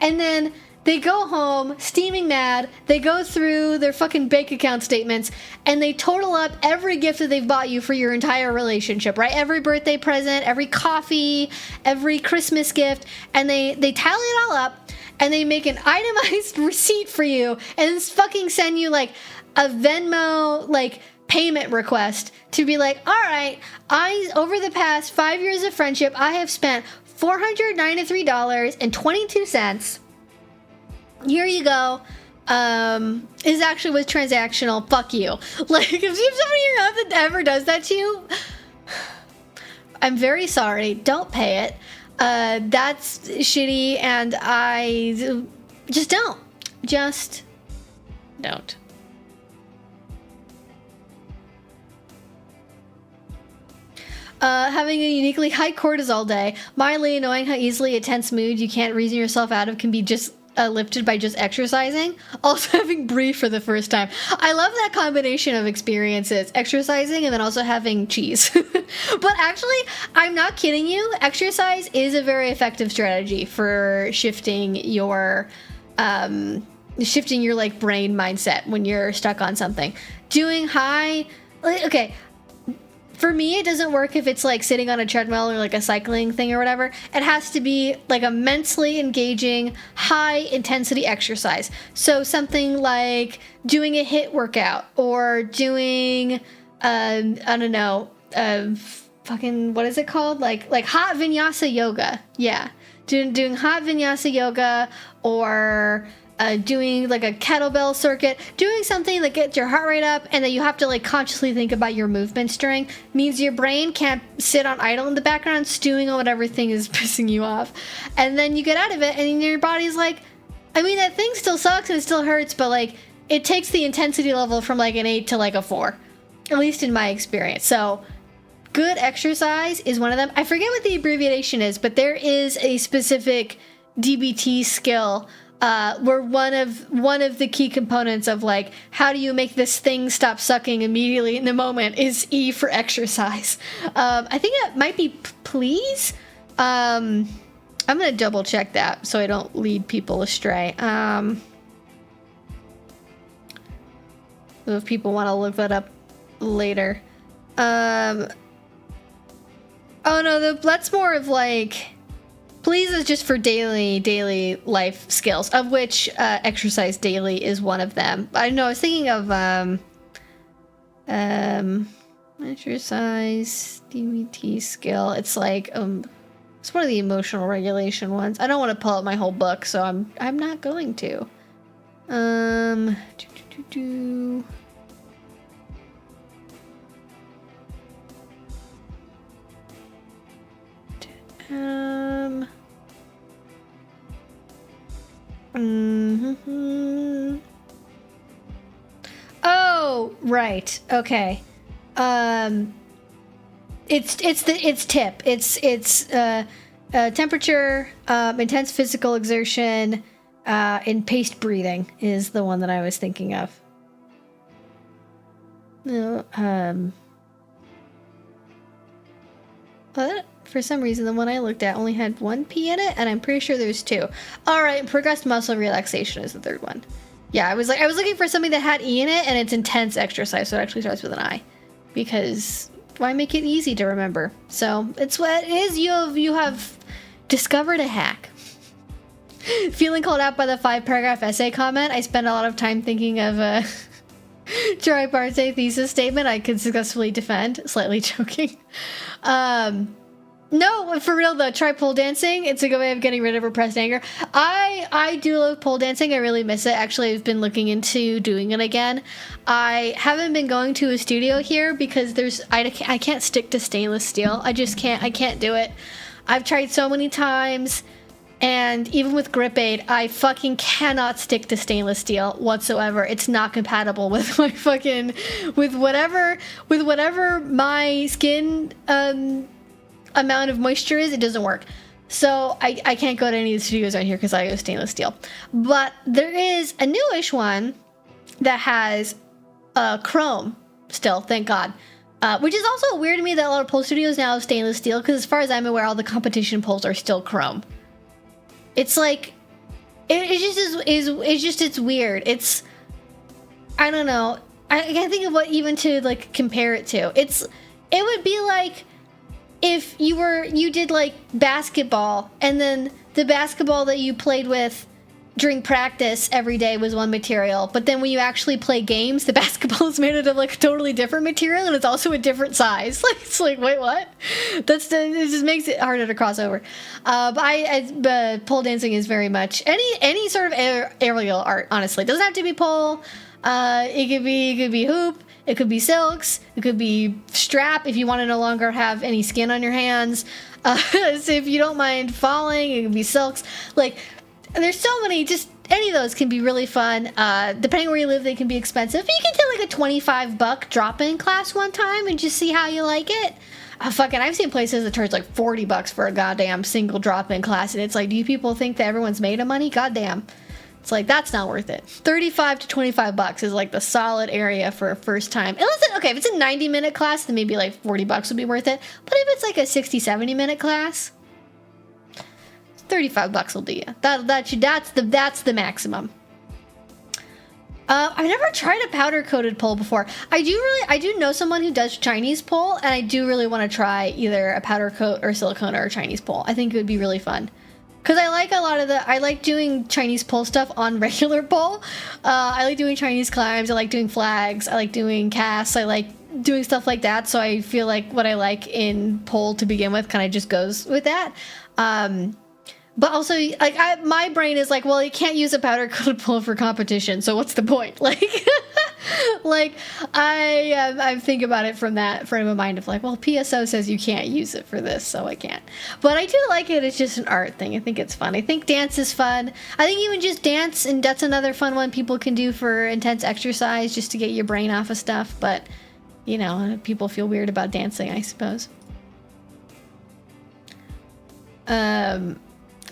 and then they go home steaming mad, they go through their fucking bank account statements and they total up every gift that they've bought you for your entire relationship, right? Every birthday present, every coffee, every Christmas gift, and they tally it all up and they make an itemized receipt for you and then fucking send you like a Venmo like payment request to be like, all right, over the past 5 years of friendship, I have spent $493.22. Here you go. Is actually was transactional. Fuck you. Like, if somebody in your life that ever does that to you, I'm very sorry. Don't pay it. That's shitty, and I just don't. Just don't. Having a uniquely high cortisol day. Mildly knowing how easily a tense mood you can't reason yourself out of can be just lifted by just exercising. Also having brie for the first time. I love that combination of experiences. Exercising and then also having cheese. But actually, I'm not kidding you. Exercise is a very effective strategy for shifting your like brain mindset when you're stuck on something. Doing okay, for me, it doesn't work if it's like sitting on a treadmill or like a cycling thing or whatever. It has to be like a mentally engaging, high intensity exercise. So something like doing a HIIT workout or doing, I don't know, fucking, what is it called? Like hot vinyasa yoga. Yeah. Doing hot vinyasa yoga or doing like a kettlebell circuit, doing something that gets your heart rate up and that you have to like consciously think about your movements during, means your brain can't sit on idle in the background stewing on whatever thing is pissing you off. And then you get out of it and your body's like, I mean, that thing still sucks and it still hurts, but like it takes the intensity level from like an 8 to like a 4, at least in my experience. So good exercise is one of them. I forget what the abbreviation is, but there is a specific DBT skill where one of the key components of like how do you make this thing stop sucking immediately in the moment is E for exercise. I think it might be please. I'm gonna double check that so I don't lead people astray. If people want to look that up later. Oh no, that's more of like. Please is just for daily life skills, of which exercise daily is one of them. I know I was thinking of exercise DBT skill. It's like it's one of the emotional regulation ones. I don't want to pull up my whole book, so I'm not going to. Oh, right. Okay. It's TIP. It's temperature, intense physical exertion, and paced breathing is the one that I was thinking of. No, but for some reason, the one I looked at only had one P in it, and I'm pretty sure there's two. All right, progressed muscle relaxation is the third one. Yeah, I was looking for something that had E in it, and it's intense exercise, so it actually starts with an I, because why make it easy to remember? So it's what it is. You have discovered a hack. Feeling called out by the 5-paragraph essay comment, I spent a lot of time thinking of a tripartite thesis statement I could successfully defend. Slightly joking. No, for real though, try pole dancing. It's a good way of getting rid of repressed anger. I do love pole dancing. I really miss it. Actually, I've been looking into doing it again. I haven't been going to a studio here because I can't stick to stainless steel. I just can't. I can't do it. I've tried so many times, and even with grip aid, I fucking cannot stick to stainless steel whatsoever. It's not compatible with my fucking with whatever my skin amount of moisture is. It doesn't work. So I can't go to any of the studios out here because I use stainless steel. But there is a newish one that has chrome still, thank God. Which is also weird to me that a lot of pole studios now have stainless steel, because as far as I'm aware, all the competition poles are still chrome. It's like, it's weird. It's, I don't know. I can't think of what even to like compare it to. It would be like if you did like basketball, and then the basketball that you played with during practice every day was one material, but then when you actually play games, the basketball is made out of like a totally different material, and it's also a different size. Like, it's like, wait, what? It just makes it harder to cross over. But pole dancing is very much any sort of aerial art. Honestly, it doesn't have to be pole. It could be hoop. It could be silks. It could be strap if you want to no longer have any skin on your hands. So if you don't mind falling, it could be silks. Like, there's so many, just any of those can be really fun. Depending where you live, they can be expensive. But you can take like a $25 drop-in class one time and just see how you like it. I've seen places that charge like $40 for a goddamn single drop-in class, and it's like, do you people think that everyone's made of money? Goddamn. It's like, that's not worth it. $35 to $25 is like the solid area for a first time. Unless if it's a 90-minute class, then maybe like $40 would be worth it. But if it's like a 60, 70-minute class, $35 will do you. That's the maximum. I've never tried a powder coated pole before. I do know someone who does Chinese pole, and I do really want to try either a powder coat or silicone or a Chinese pole. I think it would be really fun. Because I like doing Chinese pole stuff on regular pole. I like doing Chinese climbs. I like doing flags. I like doing casts. I like doing stuff like that. So I feel like what I like in pole to begin with kind of just goes with that. But also, like, my brain is like, well, you can't use a powder coated pole for competition, so what's the point? Like, I think about it from that frame of mind of like, well, PSO says you can't use it for this, so I can't. But I do like it. It's just an art thing. I think it's fun. I think dance is fun. I think even just dance, and that's another fun one people can do for intense exercise, just to get your brain off of stuff. But, you know, people feel weird about dancing, I suppose.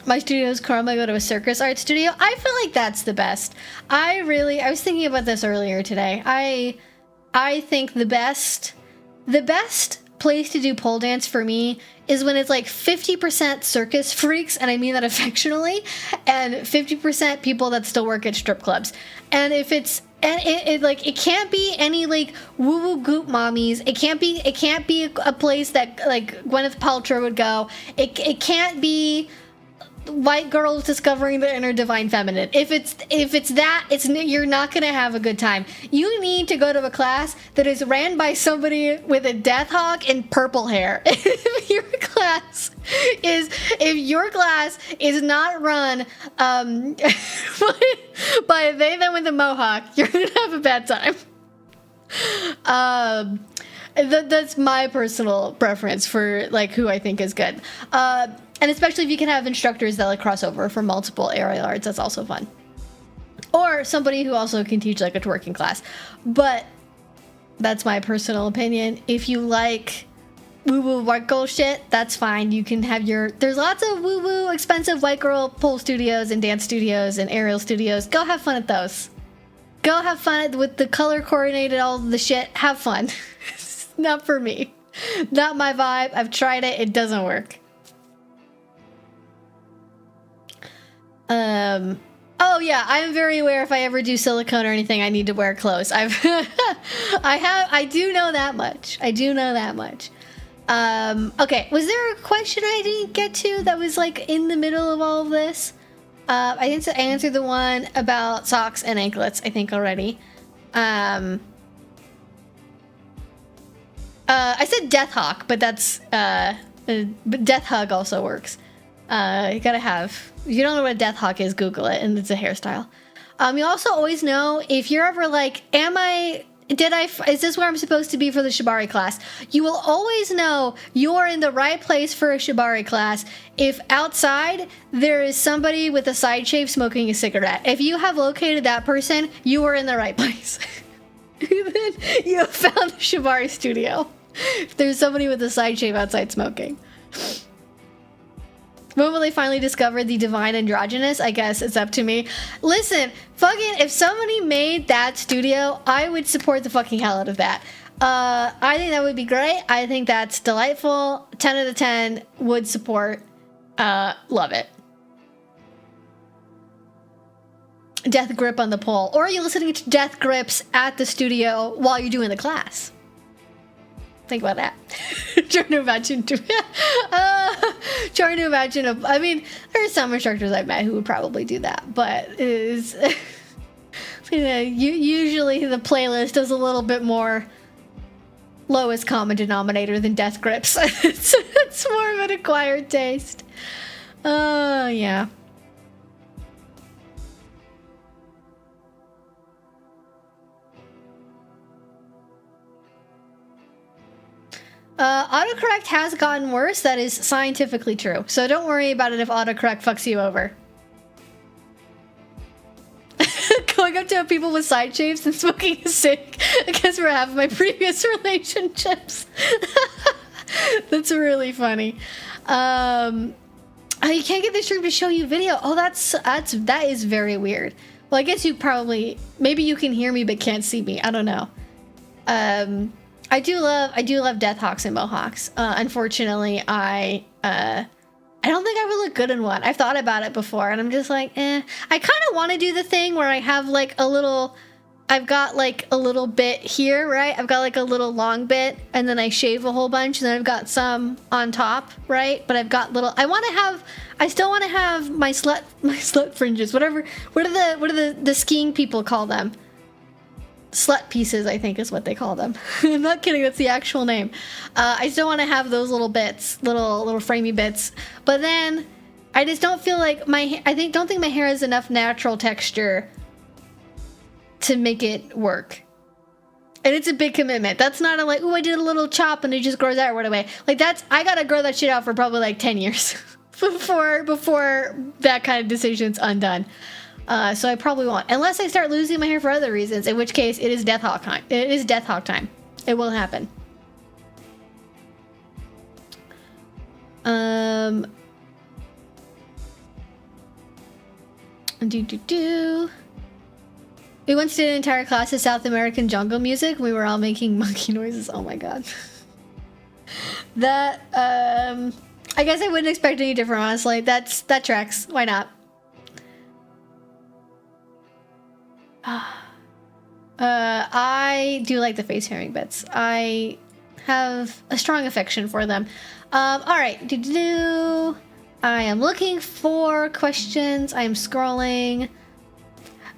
My studio is chrome. I go to a circus art studio. I feel like that's the best. I was thinking about this earlier today. I think the best place to do pole dance for me is when it's like 50% circus freaks, and I mean that affectionately, and 50% people that still work at strip clubs. And if it's it can't be any like woo woo goop mommies. It can't be a place that like Gwyneth Paltrow would go. It can't be white girls discovering their inner divine feminine. If it's that, you're not gonna have a good time. You need to go to a class that is ran by somebody with a death hawk and purple hair. If your class is not run by they them with a mohawk, you're gonna have a bad time. That's my personal preference for like who I think is good. And especially if you can have instructors that like cross over for multiple aerial arts, that's also fun. Or somebody who also can teach like a twerking class. But that's my personal opinion. If you like woo-woo white girl shit, that's fine. You can have there's lots of woo-woo expensive white girl pole studios and dance studios and aerial studios. Go have fun at those. Go have fun with the color coordinated, all the shit. Have fun. It's not for me. Not my vibe. I've tried it. It doesn't work. Oh yeah, I'm very aware if I ever do silicone or anything, I need to wear clothes. I do know that much. Okay, was there a question I didn't get to that was like in the middle of all of this? I answered the one about socks and anklets, I think already. I said Death Hawk, but that's But death hug also works. You gotta have. If you don't know what a death hug is, Google it, and it's a hairstyle. You also always know if you're ever like, is this where I'm supposed to be for the shibari class? You will always know you're in the right place for a shibari class if outside there is somebody with a side shave smoking a cigarette. If you have located that person, you are in the right place. Then you have found the shibari studio. If there's somebody with a side shave outside smoking. When will they finally discover the divine androgynous? I guess it's up to me. Listen, fucking, if somebody made that studio, I would support the fucking hell out of that. I think that would be great. I think that's delightful. 10 out of 10 would support. Love it. Death grip on the pole. Or are you listening to death grips at the studio while you're doing the class? Think about that. Trying to imagine. I mean, there are some instructors I've met who would probably do that, but it is usually the playlist is a little bit more lowest common denominator than death grips. It's more of an acquired taste. Yeah. Autocorrect has gotten worse. That is scientifically true. So don't worry about it if autocorrect fucks you over. Going up to people with side shaves and smoking a cig against for half of my previous relationships. That's really funny. Oh, you can't get the stream to show you video. Oh, that is very weird. Well, I guess you probably, maybe you can hear me but can't see me. I don't know. I do love death hawks and mohawks. Unfortunately, I don't think I would look good in one. I've thought about it before, and I'm just like, eh. I kind of want to do the thing where I have like I've got like a little bit here, right? I've got like a little long bit, and then I shave a whole bunch, and then I've got some on top, right? But I've got little. I still want to have my slut fringes, whatever. What are the skiing people call them? Slut pieces, I think is what they call them. I'm not kidding, that's the actual name. I still want to have those little bits, little framey bits. But then I just don't feel like don't think my hair has enough natural texture to make it work. And it's a big commitment. That's not like, oh, I did a little chop and it just grows out right away. Like I gotta grow that shit out for probably like 10 years before that kind of decision's undone. So I probably won't, unless I start losing my hair for other reasons, in which case it is death hawk time. It is death hawk time. It will happen. We once did an entire class of South American jungle music. We were all making monkey noises. Oh my god. That I guess I wouldn't expect any different, honestly. That tracks. Why not? I do like the face herring bits. I have a strong affection for them. All right. I am looking for questions. I am scrolling.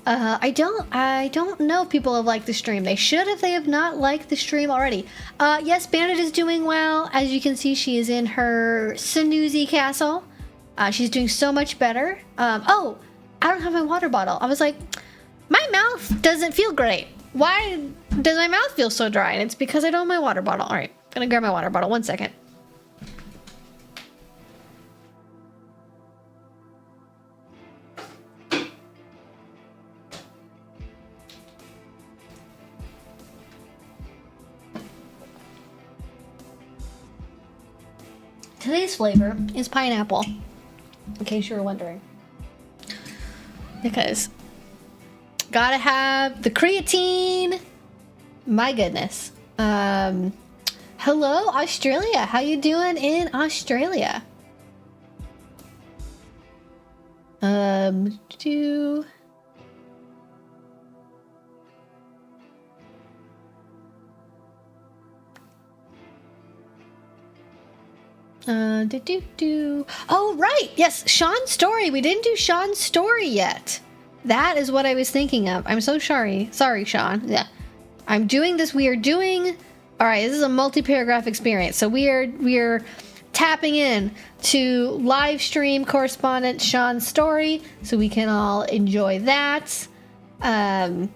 I don't know if people have liked the stream. They should if they have not liked the stream already. Yes, Bandit is doing well. As you can see, she is in her Snoozy castle. She's doing so much better. Oh, I don't have my water bottle. I was like, my mouth doesn't feel great. Why does my mouth feel so dry? And it's because I don't have my water bottle. All right, gonna grab my water bottle. 1 second. Today's flavor is pineapple, in case you were wondering. Because gotta have the creatine. My goodness. Hello, Australia. How you doing in Australia? Oh, right. Yes, Sean's story. We didn't do Sean's story yet. That is what I was thinking of. I'm so sorry. Sorry, Sean. Yeah. All right, this is a multi-paragraph experience. So we are tapping in to live stream correspondent Sean's story so we can all enjoy that. I'm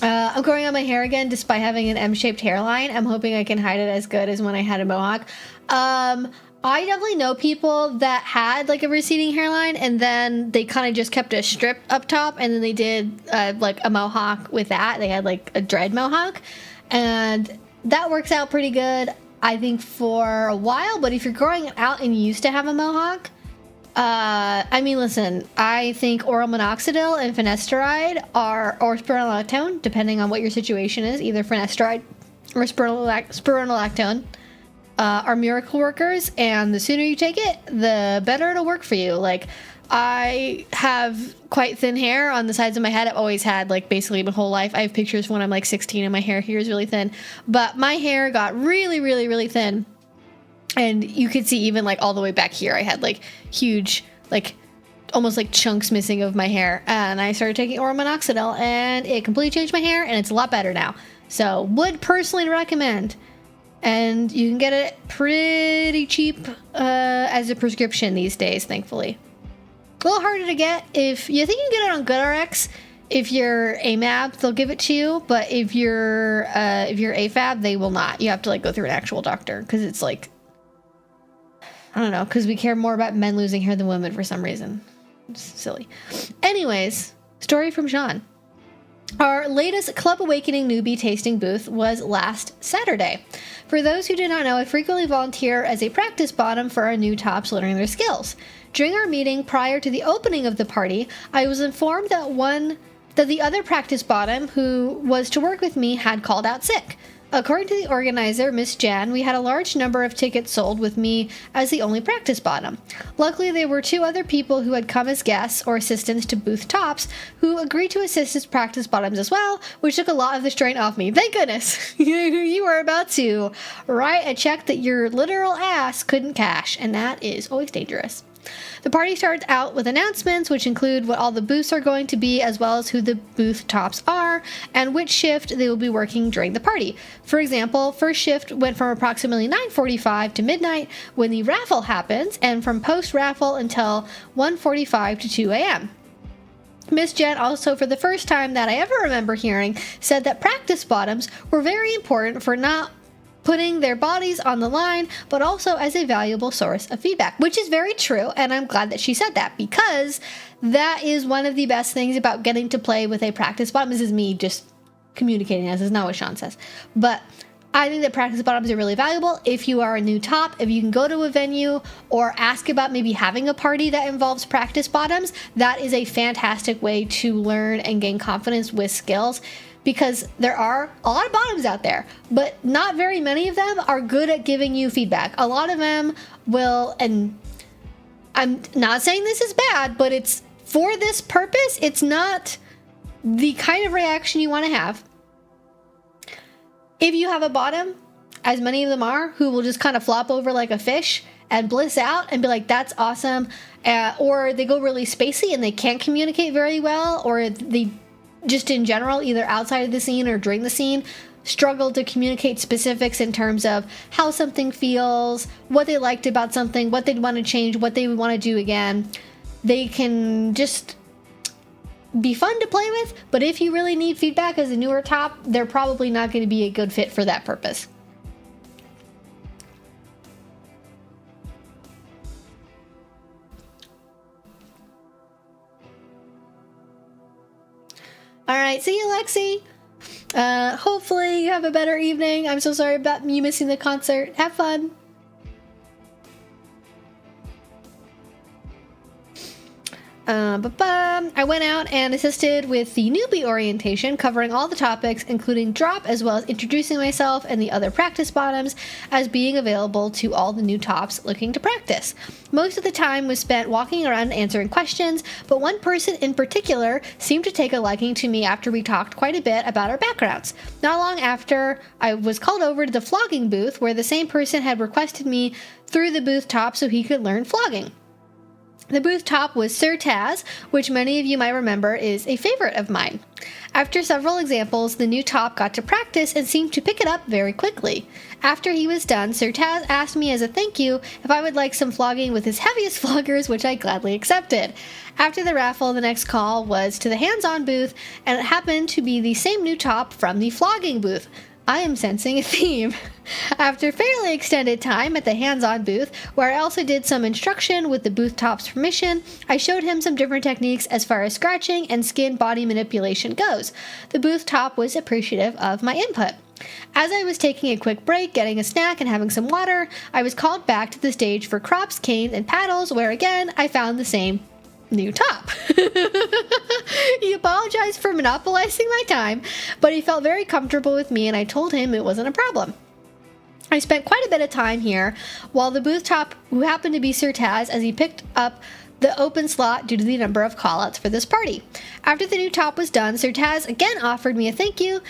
growing out my hair again despite having an M-shaped hairline. I'm hoping I can hide it as good as when I had a mohawk. I definitely know people that had like a receding hairline and then they kind of just kept a strip up top and then they did like a mohawk with that. They had like a dread mohawk and that works out pretty good, I think, for a while. But if you're growing it out and you used to have a mohawk, I mean, listen, I think oral minoxidil and finasteride or spironolactone, depending on what your situation is, either finasteride or spironolactone, are miracle workers, and the sooner you take it, the better it'll work for you. Like, I have quite thin hair on the sides of my head. I've always had, like, basically my whole life. I have pictures when I'm like 16 and my hair here is really thin, but my hair got really, really, really thin. And you could see even like all the way back here, I had like huge, like almost like chunks missing of my hair. And I started taking oral minoxidil and it completely changed my hair and it's a lot better now. So would personally recommend. And you can get it pretty cheap as a prescription these days, thankfully. A little harder to get. If you think you can get it on GoodRx, if you're AMAB, they'll give it to you. But if you're AFAB, they will not. You have to like go through an actual doctor because it's like, I don't know, because we care more about men losing hair than women for some reason. It's silly. Anyways, story from Sean. Our latest Club Awakening newbie tasting booth was last Saturday. For those who do not know, I frequently volunteer as a practice bottom for our new tops learning their skills. During our meeting prior to the opening of the party, I was informed that the other practice bottom who was to work with me had called out sick. According to the organizer, Miss Jan, we had a large number of tickets sold with me as the only practice bottom. Luckily, there were 2 other people who had come as guests or assistants to booth tops who agreed to assist as practice bottoms as well, which took a lot of the strain off me. Thank goodness! You were about to write a check that your literal ass couldn't cash, and that is always dangerous. The party starts out with announcements, which include what all the booths are going to be, as well as who the booth tops are, and which shift they will be working during the party. For example, first shift went from approximately 9:45 to midnight when the raffle happens, and from post-raffle until 1:45 to 2 a.m. Miss Jen also, for the first time that I ever remember hearing, said that practice bottoms were very important for not putting their bodies on the line, but also as a valuable source of feedback, which is very true, and I'm glad that she said that, because that is one of the best things about getting to play with a practice bottom. This is me just communicating, this is not what Sean says, but I think that practice bottoms are really valuable. If you are a new top, if you can go to a venue or ask about maybe having a party that involves practice bottoms, that is a fantastic way to learn and gain confidence with skills. Because there are a lot of bottoms out there, but not very many of them are good at giving you feedback. A lot of them will, and I'm not saying this is bad, but it's for this purpose, it's not the kind of reaction you want to have. If you have a bottom, as many of them are, who will just kind of flop over like a fish and bliss out and be like, that's awesome, or they go really spacey and they can't communicate very well, or they just in general, either outside of the scene or during the scene, struggle to communicate specifics in terms of how something feels, what they liked about something, what they'd want to change, what they would want to do again. They can just be fun to play with, but if you really need feedback as a newer top, they're probably not going to be a good fit for that purpose. All right, see you, Lexi. Hopefully you have a better evening. I'm so sorry about you missing the concert. Have fun. I went out and assisted with the newbie orientation, covering all the topics, including drop, as well as introducing myself and the other practice bottoms as being available to all the new tops looking to practice. Most of the time was spent walking around answering questions, but one person in particular seemed to take a liking to me after we talked quite a bit about our backgrounds. Not long after, I was called over to the flogging booth, where the same person had requested me through the booth top so he could learn flogging. The booth top was Sir Taz, which many of you might remember is a favorite of mine. After several examples, the new top got to practice and seemed to pick it up very quickly. After he was done, Sir Taz asked me as a thank you if I would like some flogging with his heaviest floggers, which I gladly accepted. After the raffle, the next call was to the hands-on booth, and it happened to be the same new top from the flogging booth. I am sensing a theme. After fairly extended time at the hands-on booth, where I also did some instruction with the booth top's permission, I showed him some different techniques as far as scratching and skin body manipulation goes. The booth top was appreciative of my input. As I was taking a quick break, getting a snack, and having some water, I was called back to the stage for crops, canes, and paddles, where again, I found the same new top. He apologized for monopolizing my time, but he felt very comfortable with me, and I told him it wasn't a problem. I spent quite a bit of time here, while the booth top, who happened to be Sir Taz, as he picked up the open slot due to the number of callouts for this party. After the new top was done, Sir Taz again offered me a thank you.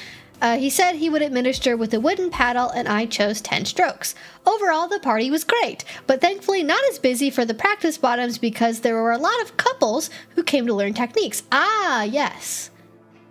He said he would administer with a wooden paddle, and I chose 10 strokes. Overall, the party was great, but thankfully not as busy for the practice bottoms because there were a lot of couples who came to learn techniques. Ah, yes.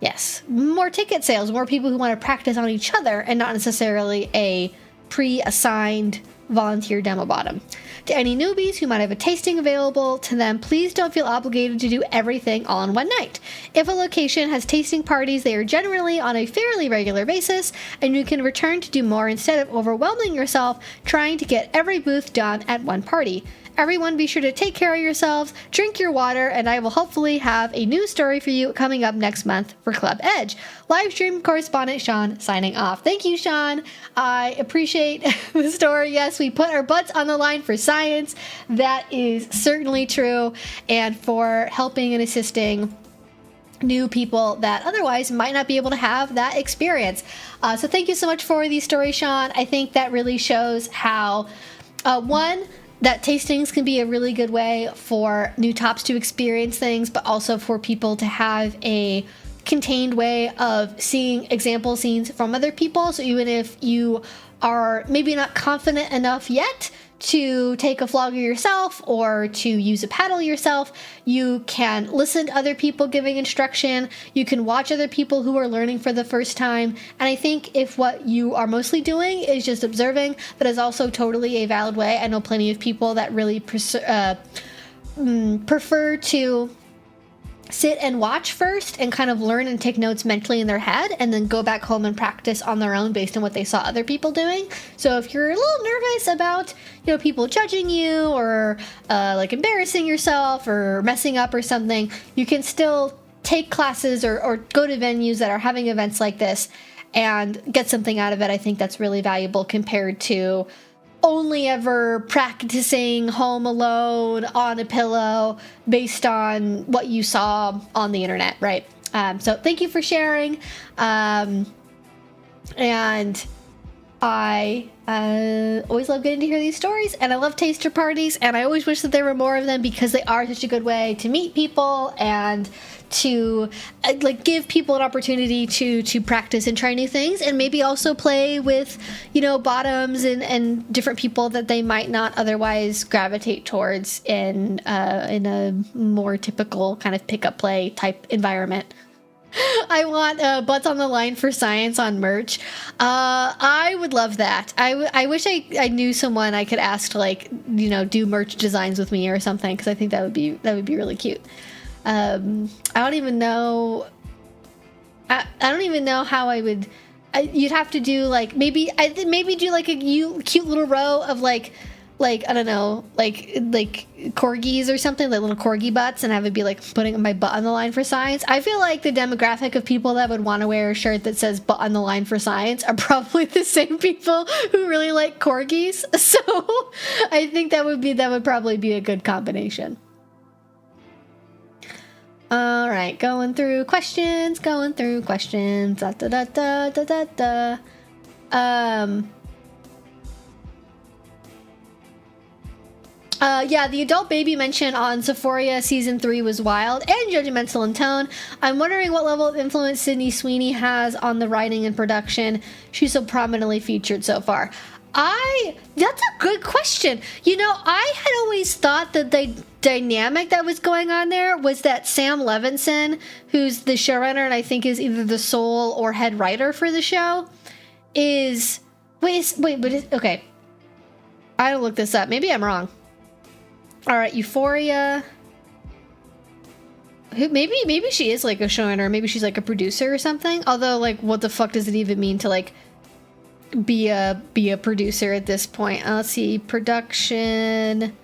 Yes. More ticket sales, more people who want to practice on each other and not necessarily a pre-assigned volunteer demo bottom. To any newbies who might have a tasting available to them, please don't feel obligated to do everything all in one night. If a location has tasting parties, they are generally on a fairly regular basis, and you can return to do more instead of overwhelming yourself trying to get every booth done at one party. Everyone, be sure to take care of yourselves, drink your water, and I will hopefully have a new story for you coming up next month for Club Edge. Livestream correspondent Sean signing off. Thank you, Sean. I appreciate the story. Yes, we put our butts on the line for science. That is certainly true. And for helping and assisting new people that otherwise might not be able to have that experience. So thank you so much for the story, Sean. I think that really shows how, one, that tastings can be a really good way for new tops to experience things, but also for people to have a contained way of seeing example scenes from other people. So even if you are maybe not confident enough yet to take a flogger yourself or to use a paddle yourself, you can listen to other people giving instruction. You can watch other people who are learning for the first time. And I think if what you are mostly doing is just observing, that is also totally a valid way. I know plenty of people that really prefer to sit and watch first and kind of learn and take notes mentally in their head and then go back home and practice on their own based on what they saw other people doing. So if you're a little nervous about, people judging you or like embarrassing yourself or messing up or something, you can still take classes or go to venues that are having events like this and get something out of it. I think that's really valuable compared to only ever practicing home alone on a pillow based on what you saw on the internet, right? So thank you for sharing. And I always love getting to hear these stories, and I love taster parties, and I always wish that there were more of them because they are such a good way to meet people and to give people an opportunity to practice and try new things, and maybe also play with bottoms and different people that they might not otherwise gravitate towards in a more typical kind of pick up play type environment. I want butts on the line for science on merch. I would love that. I wish I knew someone I could ask to do merch designs with me or something, because I think that would be really cute. I don't even know. I don't even know how I would. You'd have to do maybe do a cute little row of I don't know, like corgis or something, like little corgi butts, and have it be putting my butt on the line for science. I feel like the demographic of people that would want to wear a shirt that says butt on the line for science are probably the same people who really like corgis. So I think that would probably be a good combination. All right, going through questions. Da, da, da, da, da, da. Yeah, the adult baby mention on Euphoria season 3 was wild and judgmental in tone. I'm wondering what level of influence Sydney Sweeney has on the writing and production. She's so prominently featured so far. That's a good question. You know, I had always thought that the dynamic that was going on there was that Sam Levinson, who's the showrunner and I think is either the sole or head writer for the show, is okay. I gotta look this up. Maybe I'm wrong. All right, Euphoria. Maybe she is like a showrunner. Maybe she's like a producer or something. Although, like, what the fuck does it even mean to like be a producer at this point? Let's see, production.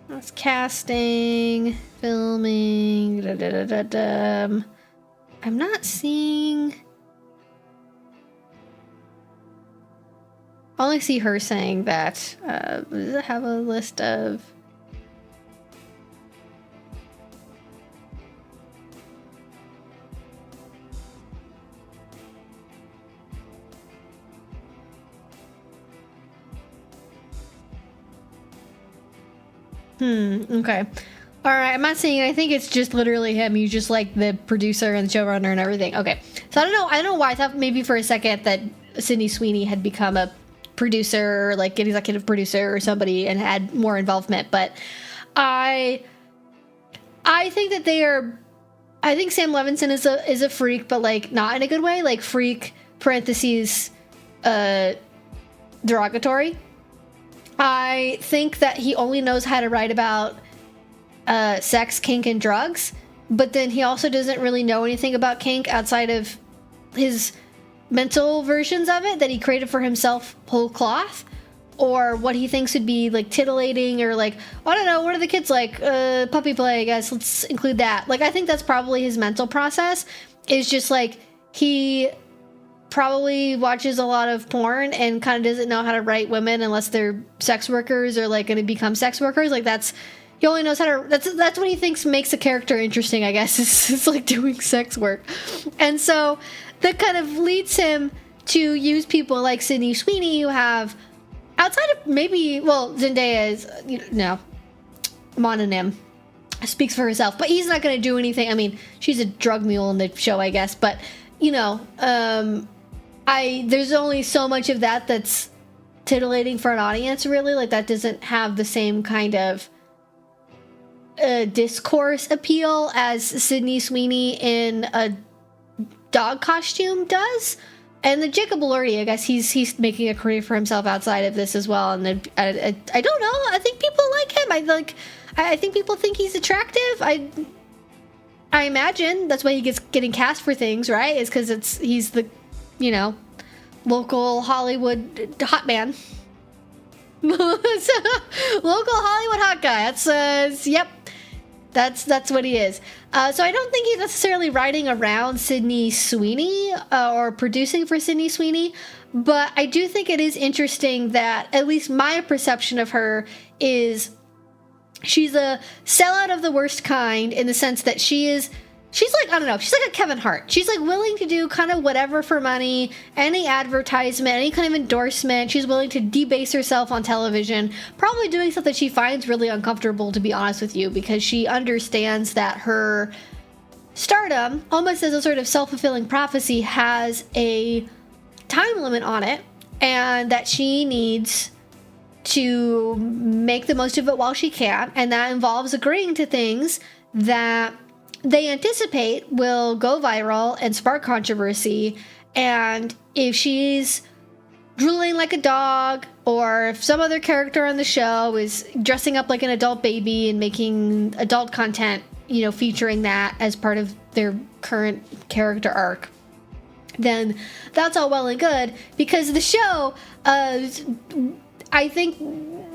That's casting, filming. I'm not seeing. I only see her saying that. Does it have a list of? Okay. All right, I'm not seeing it. I think it's just literally him. He's just like the producer and showrunner and everything. Okay. So I don't know why. I thought maybe for a second that Sydney Sweeney had become a producer, like an executive producer or somebody, and had more involvement. But I think that they are. I think Sam Levinson is a freak, but like not in a good way. Like freak parentheses derogatory. I think that he only knows how to write about sex, kink, and drugs, but then he also doesn't really know anything about kink outside of his mental versions of it that he created for himself whole cloth, or what he thinks would be like titillating, or like, I don't know, what are the kids like? Puppy play, I guess. Let's include that. Like, I think that's probably his mental process, is just like he probably watches a lot of porn and kind of doesn't know how to write women unless they're sex workers or like going to become sex workers. Like he only knows how to, that's what he thinks makes a character interesting, I guess. It's like doing sex work. And so that kind of leads him to use people like Sydney Sweeney, who have, outside of maybe, well, Zendaya is, mononym, speaks for herself, but he's not going to do anything. I mean, she's a drug mule in the show, I guess, but there's only so much of that that's titillating for an audience, really. Like, that doesn't have the same kind of discourse appeal as Sydney Sweeney in a dog costume does. And the Jacob Elordi, I guess he's making a career for himself outside of this as well. And I don't know. I think people like him. I think people think he's attractive. I imagine that's why he gets getting cast for things, right? Is because he's the, local Hollywood hot man. Local Hollywood hot guy. That's what he is. So I don't think he's necessarily writing around Sydney Sweeney or producing for Sydney Sweeney, but I do think it is interesting that at least my perception of her is she's a sellout of the worst kind, in the sense that she's like, I don't know, she's like a Kevin Hart. She's like willing to do kind of whatever for money, any advertisement, any kind of endorsement. She's willing to debase herself on television, probably doing stuff that she finds really uncomfortable, to be honest with you, because she understands that her stardom, almost as a sort of self-fulfilling prophecy, has a time limit on it, and that she needs to make the most of it while she can, and that involves agreeing to things that they anticipate will go viral and spark controversy. And if she's drooling like a dog, or if some other character on the show is dressing up like an adult baby and making adult content, featuring that as part of their current character arc, then that's all well and good, because the show, I think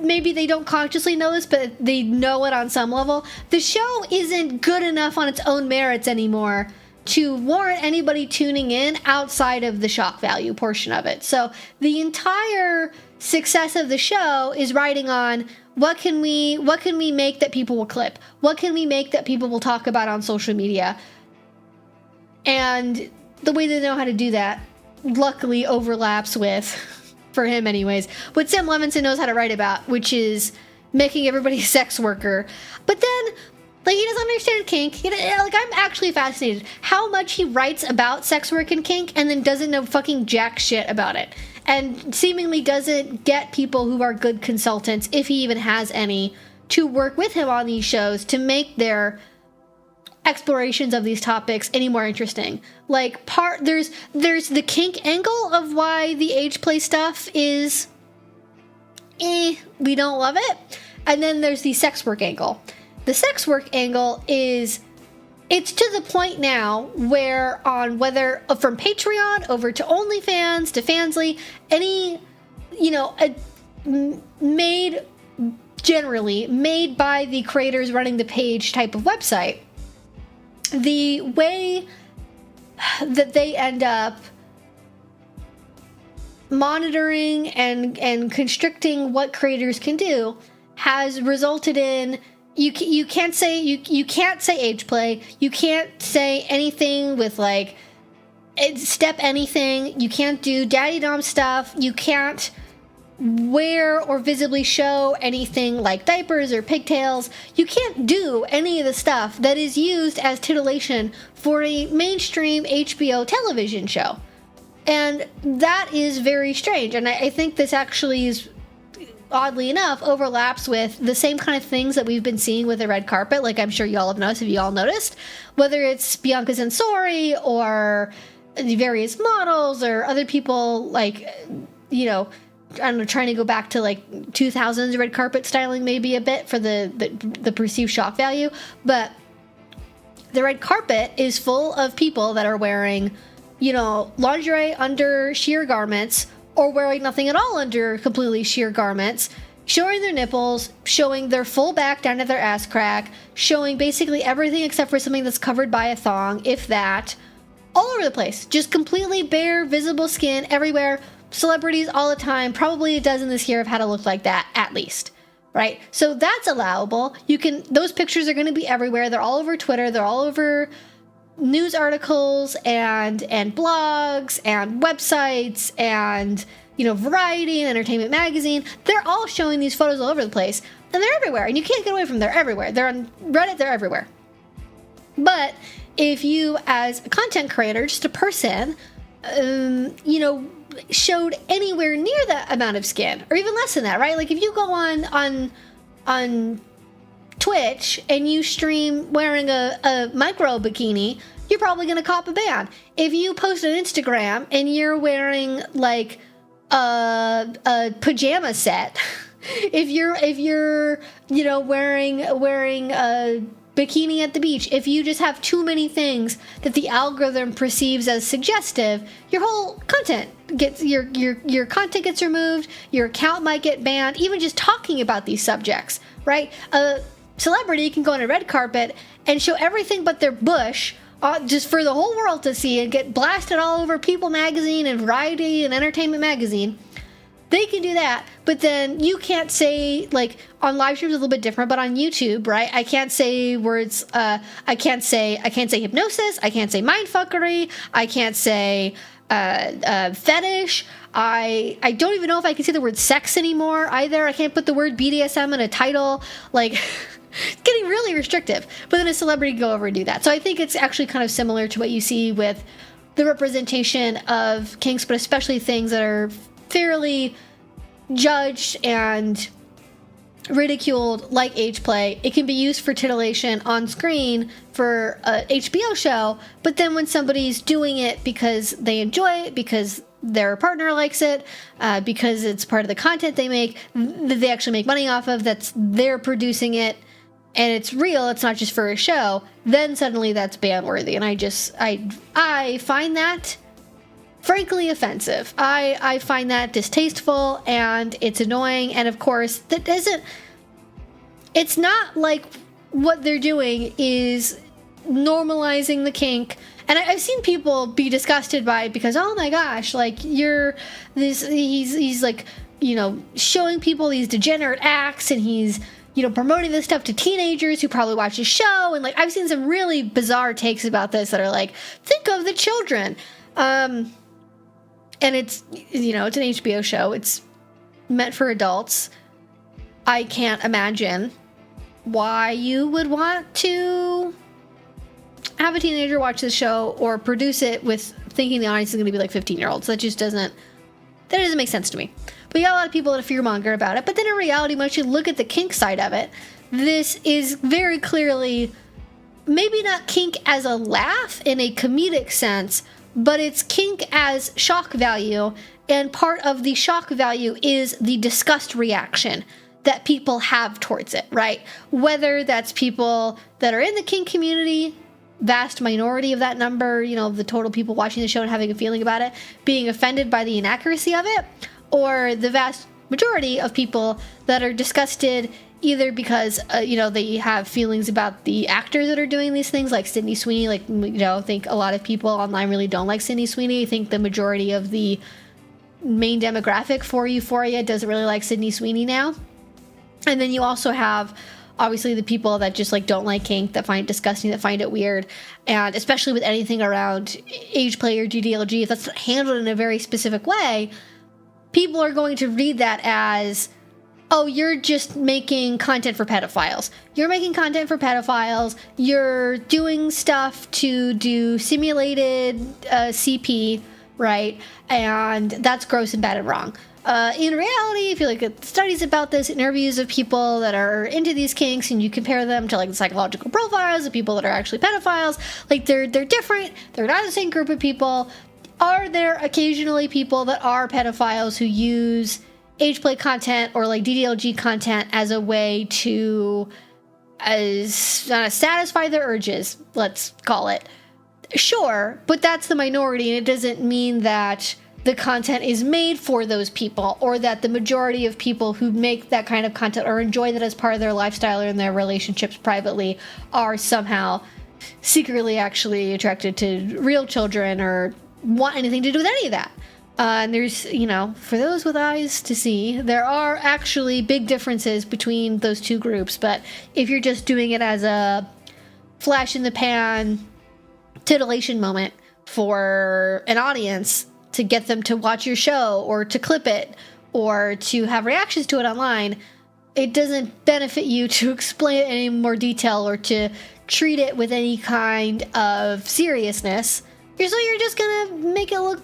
maybe they don't consciously know this, but they know it on some level. The show isn't good enough on its own merits anymore to warrant anybody tuning in outside of the shock value portion of it. So the entire success of the show is riding on what can we make that people will clip? What can we make that people will talk about on social media? And the way they know how to do that luckily overlaps with, for him anyways, what Sam Levinson knows how to write about, which is making everybody a sex worker. But then Like, he doesn't understand kink. Like, I'm actually fascinated how much he writes about sex work and kink and then doesn't know fucking jack shit about it. And seemingly doesn't get people who are good consultants, if he even has any, to work with him on these shows to make their explorations of these topics any more interesting. Like, there's the kink angle of why the Ageplay stuff is we don't love it. And then there's the sex work angle. The sex work angle is, it's to the point now where on whether from Patreon over to OnlyFans to Fansly, any, generally made by the creators running the page type of website, the way that they end up monitoring and constricting what creators can do has resulted in you can't say Ageplay, you can't say anything with like step anything, you can't do daddy dom stuff, you can't wear or visibly show anything like diapers or pigtails, you can't do any of the stuff that is used as titillation for a mainstream HBO television show. And that is very strange, and I think this actually is, oddly enough, overlaps with the same kind of things that we've been seeing with the red carpet, like I'm sure y'all have noticed, if you all noticed, whether it's Bianca Censori or the various models or other people, like, I don't know, trying to go back to like 2000s red carpet styling maybe a bit for the perceived shock value, but the red carpet is full of people that are wearing, lingerie under sheer garments, or wearing nothing at all under completely sheer garments, showing their nipples, showing their full back down to their ass crack, showing basically everything except for something that's covered by a thong, if that, all over the place. Just completely bare, visible skin everywhere. Celebrities all the time, probably a dozen this year have had a look like that, at least. Right? So that's allowable. Those pictures are going to be everywhere. They're all over Twitter. They're all over news articles and blogs and websites and Variety and Entertainment Magazine. They're all showing these photos all over the place, and they're everywhere, and you can't get away from them. They're everywhere. They're on Reddit. They're everywhere. But if you, as a content creator, just a person, showed anywhere near that amount of skin, or even less than that, right? Like if you go on Twitch and you stream wearing a micro bikini, you're probably going to cop a ban. If you post on Instagram and you're wearing like a pajama set, if you're wearing a bikini at the beach, if you just have too many things that the algorithm perceives as suggestive, your whole content gets your content gets removed, your account might get banned, even just talking about these subjects, right? Celebrity can go on a red carpet and show everything but their bush just for the whole world to see and get blasted all over People magazine and Variety and Entertainment Magazine. They can do that, but then you can't say, like, on live streams a little bit different, but on YouTube, right? I can't say words, I can't say hypnosis, I can't say mindfuckery, I can't say fetish, I don't even know if I can say the word sex anymore either. I can't put the word BDSM in a title, like, it's getting really restrictive, but then a celebrity can go over and do that. So I think it's actually kind of similar to what you see with the representation of kinks, but especially things that are fairly judged and ridiculed, like Ageplay. It can be used for titillation on screen for a HBO show, but then when somebody's doing it because they enjoy it, because their partner likes it, because it's part of the content they make, that they actually make money off of, that's they're producing it, and it's real, it's not just for a show, then suddenly that's ban-worthy. And I find that frankly offensive. I find that distasteful, and it's annoying, and of course it's not like what they're doing is normalizing the kink. And I've seen people be disgusted by it because, oh my gosh, like he's like, showing people these degenerate acts, and he's, promoting this stuff to teenagers who probably watch his show. And like, I've seen some really bizarre takes about this that are like, think of the children. And it's, it's an HBO show. It's meant for adults. I can't imagine why you would want to have a teenager watch this show or produce it with thinking the audience is going to be like 15-year-olds. That doesn't make sense to me. But you got a lot of people that fearmonger about it. But then in reality, once you look at the kink side of it, this is very clearly maybe not kink as a laugh in a comedic sense, but it's kink as shock value. And part of the shock value is the disgust reaction that people have towards it, right? Whether that's people that are in the kink community, vast minority of that number, the total people watching the show and having a feeling about it, being offended by the inaccuracy of it, or the vast majority of people that are disgusted either because, they have feelings about the actors that are doing these things, like Sydney Sweeney. I think a lot of people online really don't like Sydney Sweeney. I think the majority of the main demographic for Euphoria doesn't really like Sydney Sweeney now. And then you also have obviously the people that just don't like kink, that find it disgusting, that find it weird. And especially with anything around Ageplay or GDLG, if that's handled in a very specific way, people are going to read that as, oh, you're just making content for pedophiles. You're making content for pedophiles. You're doing stuff to do simulated CP, right? And that's gross and bad and wrong. In reality, if you look at studies about this, interviews of people that are into these kinks, and you compare them to the psychological profiles of people that are actually pedophiles, they're different. They're not the same group of people. Are there occasionally people that are pedophiles who use Ageplay content or DDLG content as a way to satisfy their urges, let's call it? Sure, but that's the minority, and it doesn't mean that the content is made for those people, or that the majority of people who make that kind of content or enjoy that as part of their lifestyle or in their relationships privately are somehow secretly actually attracted to real children or want anything to do with any of that. And there's, for those with eyes to see, there are actually big differences between those two groups. But if you're just doing it as a flash in the pan titillation moment for an audience to get them to watch your show or to clip it or to have reactions to it online, it doesn't benefit you to explain it in any more detail or to treat it with any kind of seriousness. So you're just gonna make it look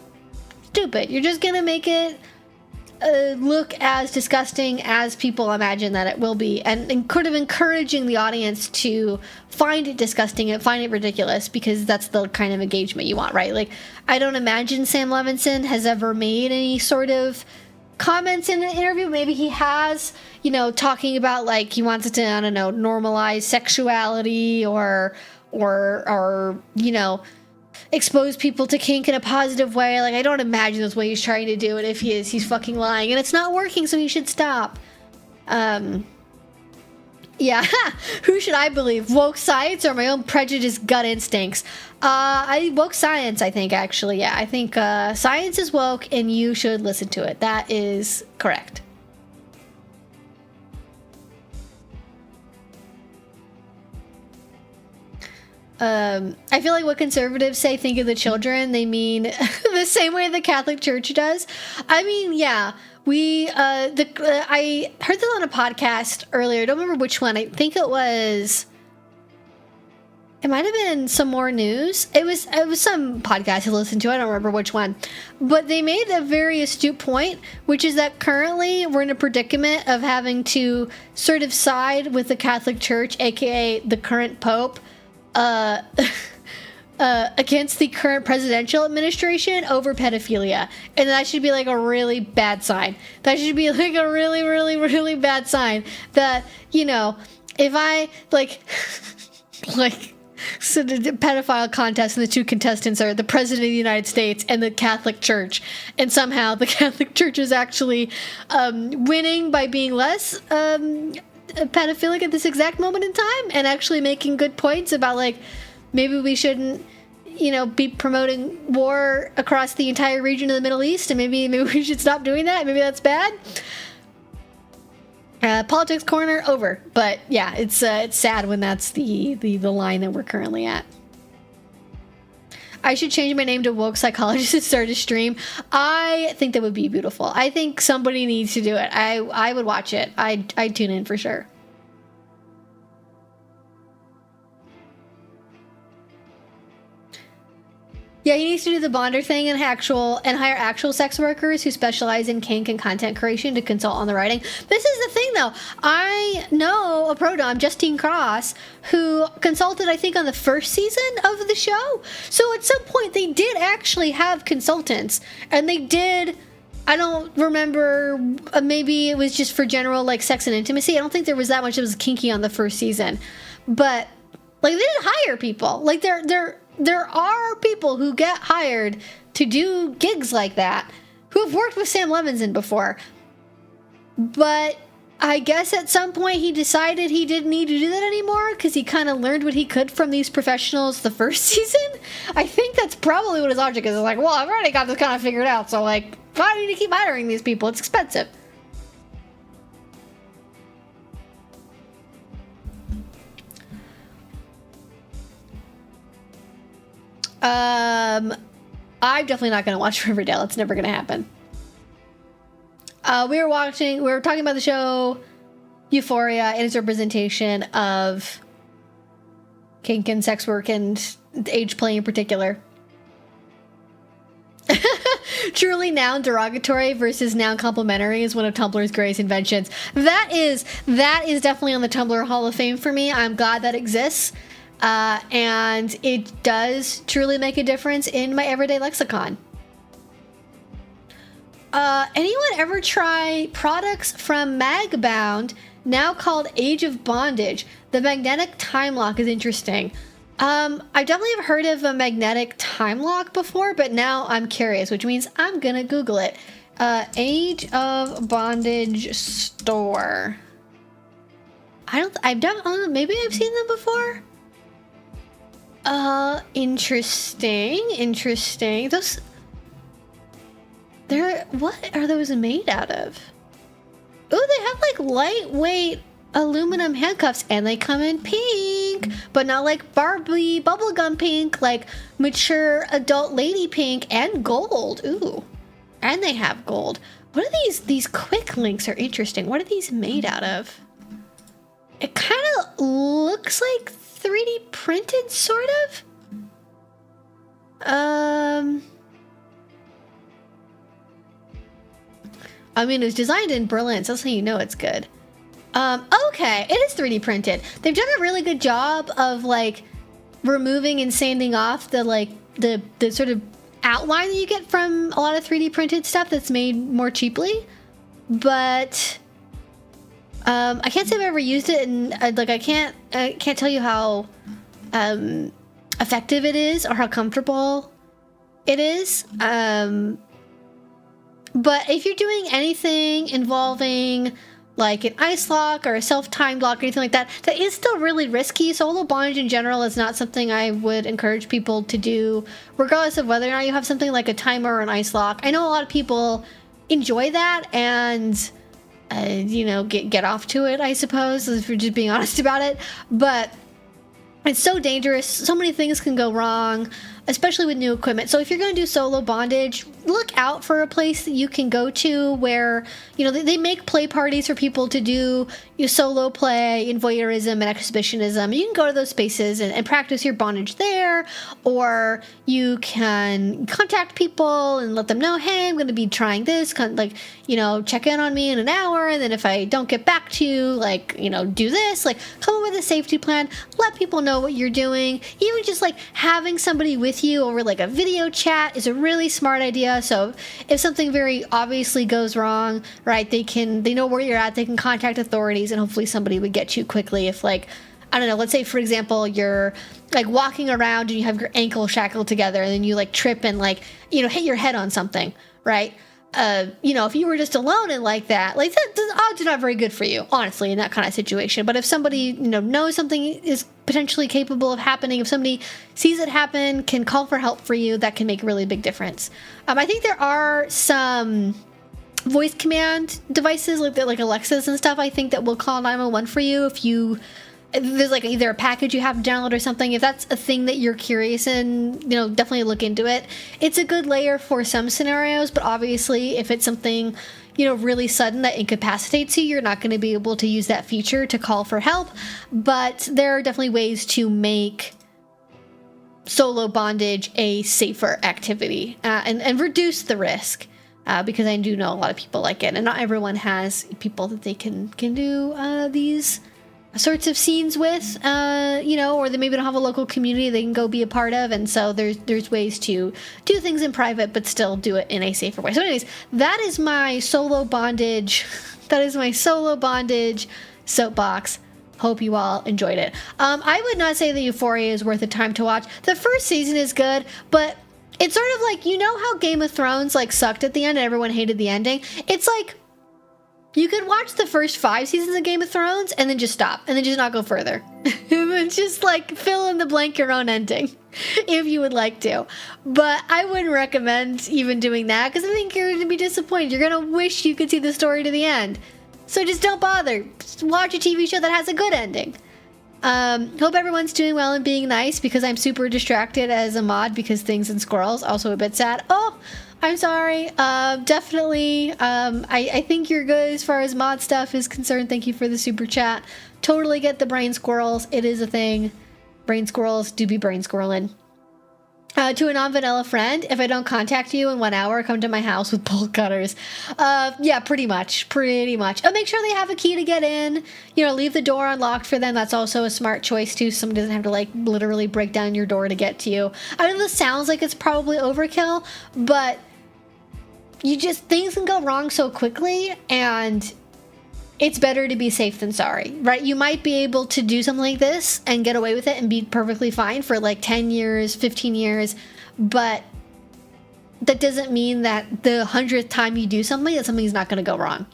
stupid. You're just gonna make it look as disgusting as people imagine that it will be, and kind of encouraging the audience to find it disgusting and find it ridiculous, because that's the kind of engagement you want, right? I don't imagine Sam Levinson has ever made any sort of comments in an interview. Maybe he has, talking about he wants it to, I don't know, normalize sexuality or expose people to kink in a positive way. I don't imagine that's what he's trying to do, and if he is, he's fucking lying, and it's not working, so he should stop. Yeah. Who should I believe? Woke science or my own prejudiced gut instincts? Woke science, I think, actually. Yeah, I think science is woke, and you should listen to it. That is correct. I feel like what conservatives say, think of the children, they mean the same way the Catholic Church does. I mean, yeah, I heard this on a podcast earlier. I don't remember which one. I think it might have been Some More News. It was some podcast I listened to. I don't remember which one. But they made a very astute point, which is that currently we're in a predicament of having to sort of side with the Catholic Church, aka the current Pope, against the current presidential administration over pedophilia. And that should be a really bad sign. That should be a really, really, really bad sign that, if I so the pedophile contest and the two contestants are the president of the United States and the Catholic Church, and somehow the Catholic Church is actually winning by being less pedophilic at this exact moment in time, and actually making good points about maybe we shouldn't be promoting war across the entire region of the Middle East, and maybe we should stop doing that. Maybe that's bad. Politics corner over. But yeah, it's sad when that's the line that we're currently at. I should change my name to Woke Psychologist and start a stream. I think that would be beautiful. I think somebody needs to do it. I would watch it. I'd tune in for sure. Yeah, he needs to do the bonder thing and hire actual sex workers who specialize in kink and content creation to consult on the writing. This is the thing, though. I know a pro-dom, Justine Cross, who consulted, I think, on the first season of the show. So at some point, they did actually have consultants, and they did. I don't remember. Maybe it was just for general like sex and intimacy. I don't think there was that much. It was kinky on the first season, but like they didn't hire people. Like there are people who get hired to do gigs like that who have worked with Sam Levinson before. But I guess at some point he decided he didn't need to do that anymore because he kind of learned what he could from these professionals the first season. I think that's probably what his logic is. It's like, well, I've already got this kind of figured out, so like, why do I need to keep hiring these people? It's expensive. I'm definitely not going to watch Riverdale. It's never going to happen. We were talking about the show Euphoria and its representation of kink and sex work and Ageplay in particular. Truly noun derogatory versus noun complimentary is one of Tumblr's greatest inventions. That is definitely on the Tumblr Hall of Fame for me. I'm glad that exists. And it does truly make a difference in my everyday lexicon. Anyone ever try products from Magbound, now called Age of Bondage? The magnetic time lock is interesting. I definitely have heard of a magnetic time lock before, but now I'm curious, which means I'm gonna Google it. Age of Bondage store. Maybe I've seen them before. Interesting. What are those made out of? Oh, they have like lightweight aluminum handcuffs and they come in pink, but not like Barbie bubblegum pink, like mature adult lady pink and gold. Ooh, and they have gold. What are these quick links are interesting. What are these made out of? It kind of looks like 3D printed, sort of. I mean, it was designed in Berlin, so that's how you know it's good. Okay, it is 3D printed. They've done a really good job of like removing and sanding off the sort of outline that you get from a lot of 3D printed stuff that's made more cheaply. But I can't say I've ever used it, and I can't tell you how effective it is or how comfortable it is. But if you're doing anything involving like an ice lock or a self-timed lock or anything like that, that is still really risky. Solo bondage in general is not something I would encourage people to do, regardless of whether or not you have something like a timer or an ice lock. I know a lot of people enjoy that and get off to it, I suppose, if you're just being honest about it. But it's so dangerous. So many things can go wrong, especially with new equipment. So if you're going to do solo bondage, look out for a place that you can go to where, they make play parties for people to do solo play and voyeurism and exhibitionism. You can go to those spaces and practice your bondage there, or you can contact people and let them know, hey, I'm going to be trying this, check in on me in an hour, and then if I don't get back to you, do this, come up with a safety plan, let people know what you're doing. Even just having somebody with you over a video chat is a really smart idea. So if something very obviously goes wrong, right, they know where you're at, they can contact authorities, and hopefully somebody would get you quickly. If I don't know, let's say for example you're walking around and you have your ankle shackled together and then you trip and hit your head on something, right? If you were just alone and that, the odds are not very good for you, honestly, in that kind of situation. But if somebody, knows something is potentially capable of happening, if somebody sees it happen, can call for help for you, that can make a really big difference. I think there are some voice command devices like Alexas and stuff, I think, that will call 911 for you if there's either a package you have to download or something. If that's a thing that you're curious in, definitely look into it. It's a good layer for some scenarios, but obviously if it's something, really sudden that incapacitates you, you're not going to be able to use that feature to call for help. But there are definitely ways to make solo bondage a safer activity and reduce the risk. Because I do know a lot of people like it, and not everyone has people that they can do these sorts of scenes with, or they maybe don't have a local community they can go be a part of, and so there's ways to do things in private but still do it in a safer way. So anyways, that is my solo bondage. That is my solo bondage soapbox. Hope you all enjoyed it. I would not say that Euphoria is worth the time to watch. The first season is good, but it's sort of like, you know how Game of Thrones like sucked at the end and everyone hated the ending? It's like you could watch the first 5 seasons of Game of Thrones and then just stop and then just not go further. And then just like fill in the blank your own ending if you would like to. But I wouldn't recommend even doing that because I think you're going to be disappointed. You're going to wish you could see the story to the end. So just don't bother. Just watch a TV show that has a good ending. Hope everyone's doing well and being nice because I'm super distracted as a mod because things and squirrels. Also a bit sad. Oh, I'm sorry. Definitely. I think you're good as far as mod stuff is concerned. Thank you for the super chat. Totally get the brain squirrels. It is a thing. Brain squirrels do be brain squirreling. To a non-vanilla friend, if I don't contact you in 1 hour, come to my house with bolt cutters. Yeah, pretty much. Make sure they have a key to get in. Leave the door unlocked for them. That's also a smart choice too. Someone doesn't have to like literally break down your door to get to you. I know this sounds like it's probably overkill, but things can go wrong so quickly, and it's better to be safe than sorry, right? You might be able to do something like this and get away with it and be perfectly fine for like 10 years, 15 years, but that doesn't mean that the 100th time you do something, that something's not going to go wrong,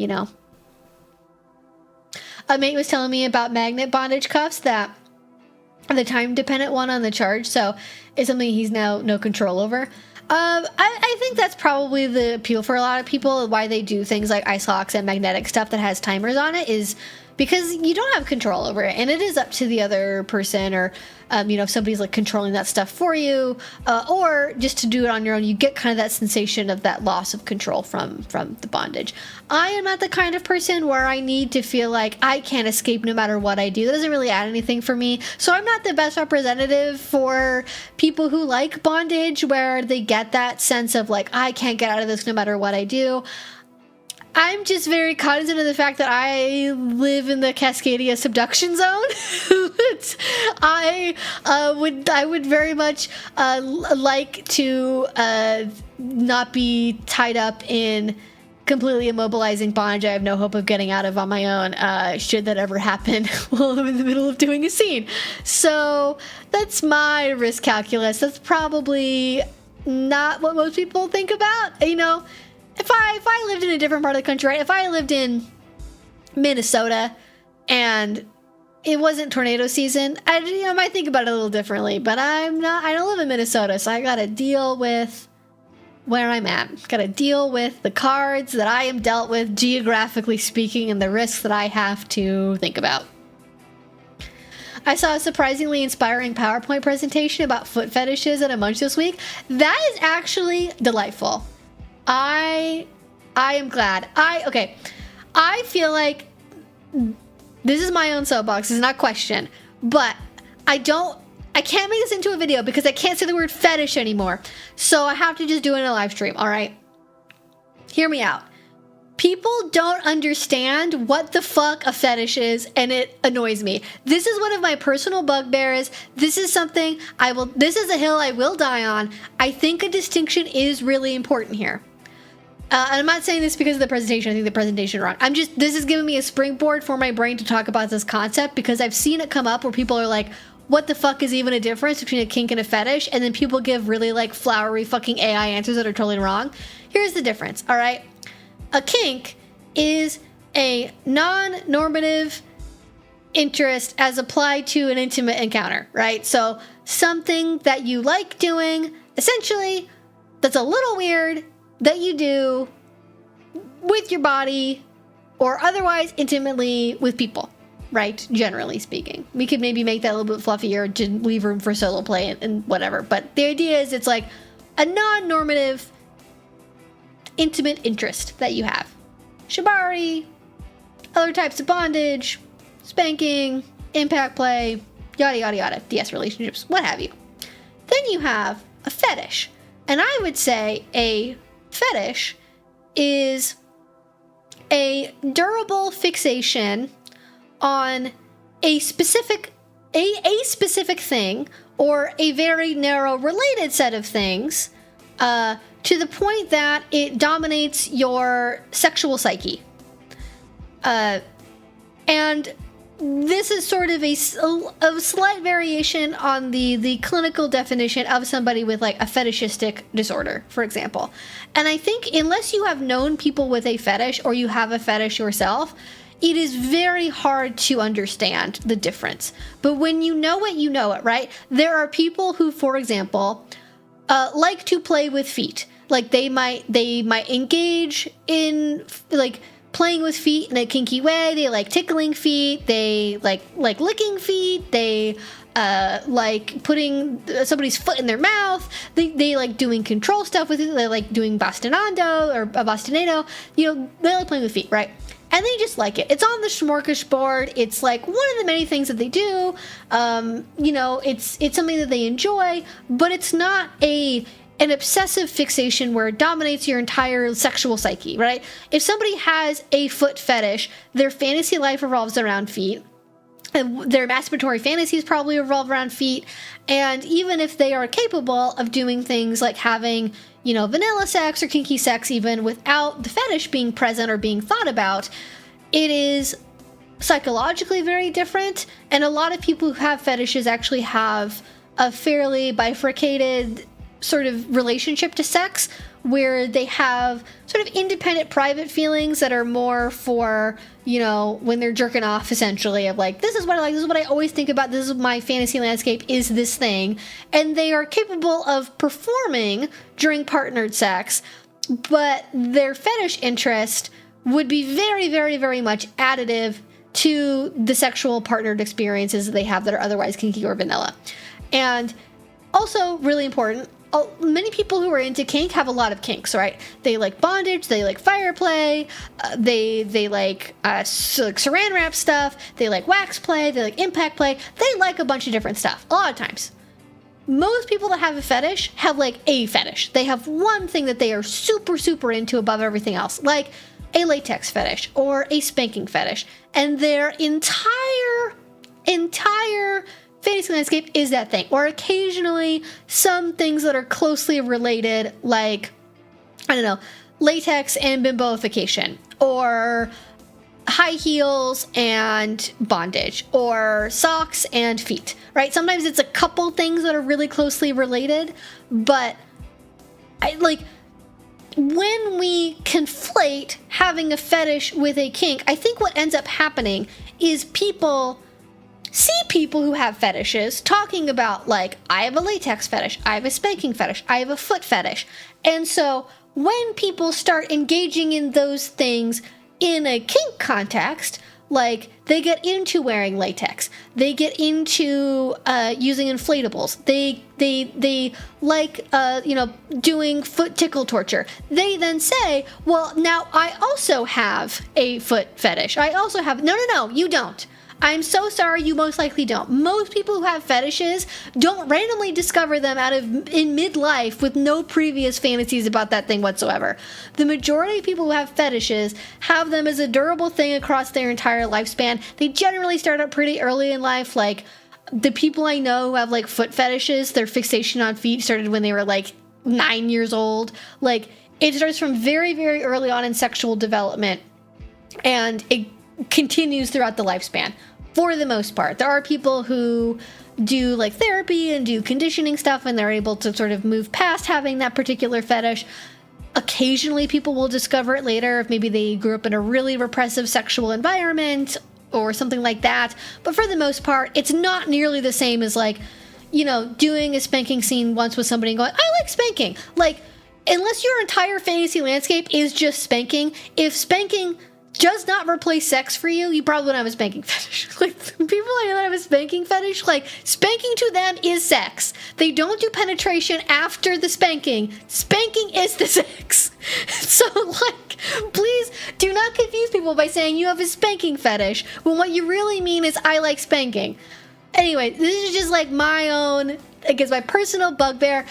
A mate was telling me about magnet bondage cuffs, that the time-dependent one on the charge, so it's something he's now no control over. I think that's probably the appeal for a lot of people, why they do things like ice locks and magnetic stuff that has timers on it, is because you don't have control over it, and it is up to the other person, or if somebody's like controlling that stuff for you, or just to do it on your own, you get kind of that sensation of that loss of control from the bondage. I am not the kind of person where I need to feel like I can't escape no matter what I do. That doesn't really add anything for me, so I'm not the best representative for people who like bondage, where they get that sense of like, I can't get out of this no matter what I do. I'm just very cognizant of the fact that I live in the Cascadia subduction zone. I would very much like to not be tied up in completely immobilizing bondage I have no hope of getting out of on my own, should that ever happen while I'm in the middle of doing a scene. So that's my risk calculus. That's probably not what most people think about, If I lived in a different part of the country, right? If I lived in Minnesota and it wasn't tornado season, I might think about it a little differently. But I don't live in Minnesota, so I gotta deal with where I'm at. Gotta deal with the cards that I am dealt with, geographically speaking, and the risks that I have to think about. I saw a surprisingly inspiring PowerPoint presentation about foot fetishes at a munch this week. That is actually delightful. I am glad. I feel like this is my own soapbox. This is not question, but I can't make this into a video because I can't say the word fetish anymore. So I have to just do it in a live stream. All right. Hear me out. People don't understand what the fuck a fetish is, and it annoys me. This is one of my personal bugbears. This is something this is a hill I will die on. I think a distinction is really important here. And I'm not saying this because of the presentation. I think the presentation wrong. This is giving me a springboard for my brain to talk about this concept, because I've seen it come up where people are like, what the fuck is even a difference between a kink and a fetish? And then people give really like flowery fucking AI answers that are totally wrong. Here's the difference, all right? A kink is a non-normative interest as applied to an intimate encounter, right? So something that you like doing, essentially, that's a little weird, that you do with your body or otherwise intimately with people, right? Generally speaking. We could maybe make that a little bit fluffier to leave room for solo play and whatever. But the idea is it's like a non-normative intimate interest that you have. Shibari, other types of bondage, spanking, impact play, yada yada yada, DS relationships, what have you. Then you have a fetish. And I would say a fetish is a durable fixation on a specific thing or a very narrow related set of things to the point that it dominates your sexual psyche. And this is sort of a slight variation on the clinical definition of somebody with like a fetishistic disorder, for example. And I think unless you have known people with a fetish or you have a fetish yourself, it is very hard to understand the difference. But when you know it, right? There are people who, for example, like to play with feet. Like they might engage in like playing with feet in a kinky way. They like tickling feet. They like licking feet. They like putting somebody's foot in their mouth. They like doing control stuff with it. They like doing bastonado or a bastonado. You know, they like playing with feet, right? And they just like it. It's on the smorgasbord. It's like one of the many things that they do. You know, it's something that they enjoy, but it's not an obsessive fixation where it dominates your entire sexual psyche, right? If somebody has a foot fetish, their fantasy life revolves around feet. And their masturbatory fantasies probably revolve around feet. And even if they are capable of doing things like having, you know, vanilla sex or kinky sex even without the fetish being present or being thought about, it is psychologically very different. And a lot of people who have fetishes actually have a fairly bifurcated sort of relationship to sex, where they have sort of independent private feelings that are more for, you know, when they're jerking off, essentially, of like, this is what I like, this is what I always think about, this is my fantasy landscape, is this thing. And they are capable of performing during partnered sex, but their fetish interest would be very, very, very much additive to the sexual partnered experiences that they have that are otherwise kinky or vanilla. And also, really important, many people who are into kink have a lot of kinks, right? They like bondage, they like fire play, they like saran wrap stuff, they like wax play, they like impact play, they like a bunch of different stuff, a lot of times. Most people that have a fetish have like a fetish. They have one thing that they are super, super into above everything else, like a latex fetish or a spanking fetish. And their entire fantasy landscape is that thing. Or occasionally some things that are closely related, like, I don't know, latex and bimboification, or high heels and bondage, or socks and feet, right? Sometimes it's a couple things that are really closely related, but when we conflate having a fetish with a kink, I think what ends up happening is people see people who have fetishes talking about, like, I have a latex fetish, I have a spanking fetish, I have a foot fetish. And so when people start engaging in those things in a kink context, like, they get into wearing latex, they get into using inflatables, they like, doing foot tickle torture. They then say, well, now I also have a foot fetish. I also have, no, you don't. I'm so sorry, you most likely don't. Most people who have fetishes don't randomly discover them in midlife with no previous fantasies about that thing whatsoever. The majority of people who have fetishes have them as a durable thing across their entire lifespan. They generally start out pretty early in life. Like, the people I know who have, like, foot fetishes, their fixation on feet started when they were, like, 9 years old. Like, it starts from very, very early on in sexual development, and it continues throughout the lifespan. For the most part, there are people who do like therapy and do conditioning stuff, and they're able to sort of move past having that particular fetish. Occasionally people will discover it later if maybe they grew up in a really repressive sexual environment or something like that. But for the most part, it's not nearly the same as, like, you know, doing a spanking scene once with somebody and going, I like spanking. Like, unless your entire fantasy landscape is just spanking, if spanking does not replace sex for you, you probably don't have a spanking fetish. Like, people I know that have a spanking fetish, like, spanking to them is sex. They don't do penetration after the spanking. Spanking is the sex. So, like, please do not confuse people by saying you have a spanking fetish when what you really mean is I like spanking. Anyway, this is just like my own, I guess, my personal bugbear.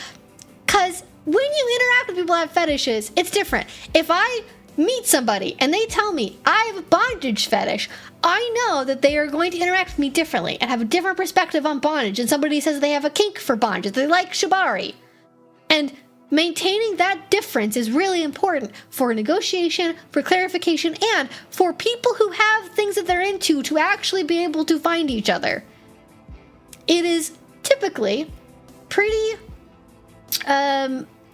Because when you interact with people who have fetishes, it's different. If I meet somebody and they tell me I have a bondage fetish, I know that they are going to interact with me differently and have a different perspective on bondage. And somebody says they have a kink for bondage, they like shibari. And maintaining that difference is really important for negotiation, for clarification, and for people who have things that they're into to actually be able to find each other. It is typically pretty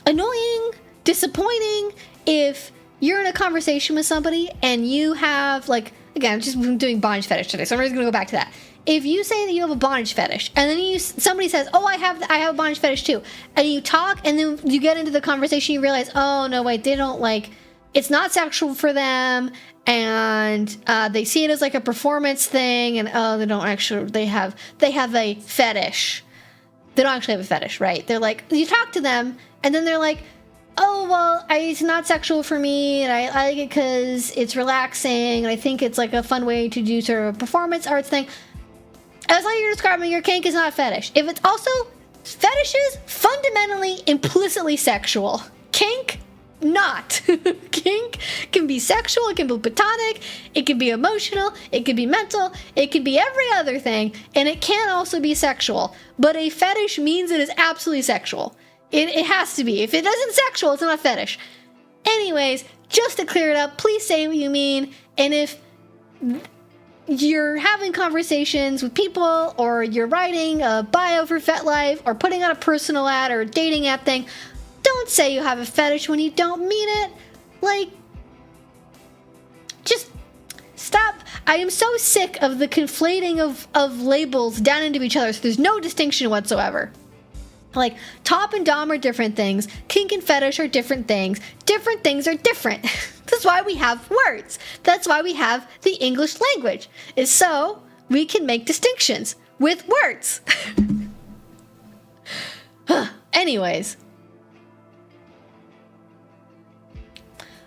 annoying, disappointing if you're in a conversation with somebody and you have, like, again, I'm just doing bondage fetish today, so I'm just going to go back to that. If you say that you have a bondage fetish, and then somebody says, oh, I have a bondage fetish too, and you talk, and then you get into the conversation, you realize, oh, no, wait, they don't, like, it's not sexual for them, and they see it as, like, a performance thing, and, oh, they don't actually, they have a fetish. They don't actually have a fetish, right? They're like, you talk to them, and then they're like, oh, well, it's not sexual for me, and I like it because it's relaxing, and I think it's, like, a fun way to do sort of a performance arts thing. As like you're describing, your kink is not a fetish. If it's also fetishes, fundamentally, implicitly sexual. Kink, not. Kink can be sexual, it can be platonic, it can be emotional, it can be mental, it can be every other thing, and it can also be sexual. But a fetish means it is absolutely sexual. It has to be. If it isn't sexual, it's not a fetish. Anyways, just to clear it up, please say what you mean, and if you're having conversations with people, or you're writing a bio for FetLife, or putting out a personal ad or a dating app thing, don't say you have a fetish when you don't mean it. Like, just stop. I am so sick of the conflating of labels down into each other, so there's no distinction whatsoever. Like, top and dom are different things. Kink and fetish are different things. Different things are different. That's why we have words. That's why we have the English language. Is so we can make distinctions with words. Anyways.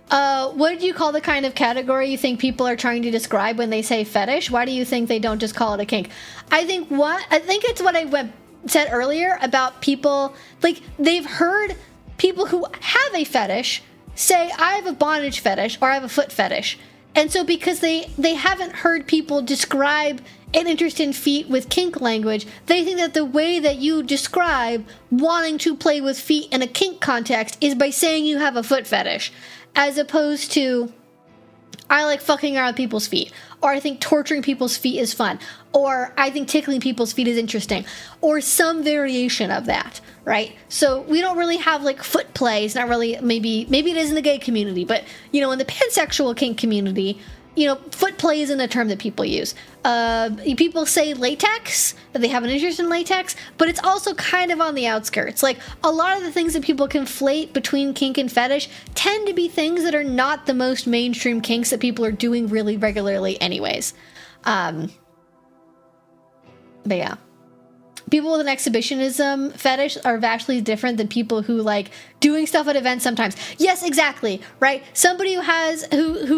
What did you call the kind of category you think people are trying to describe when they say fetish? Why do you think they don't just call it a kink? I think it's what I said earlier about people, like, they've heard people who have a fetish say, I have a bondage fetish, or I have a foot fetish. And so because they haven't heard people describe an interest in feet with kink language, they think that the way that you describe wanting to play with feet in a kink context is by saying you have a foot fetish, as opposed to, I like fucking around with people's feet, or I think torturing people's feet is fun, or I think tickling people's feet is interesting, or some variation of that, right? So we don't really have, like, foot play. It's not really, maybe it is in the gay community, but, you know, in the pansexual kink community, you know, foot play isn't a term that people use. People say latex, that they have an interest in latex, but it's also kind of on the outskirts. Like, a lot of the things that people conflate between kink and fetish tend to be things that are not the most mainstream kinks that people are doing really regularly anyways. But yeah. People with an exhibitionism fetish are vastly different than people who like doing stuff at events sometimes. Yes, exactly, right? Somebody who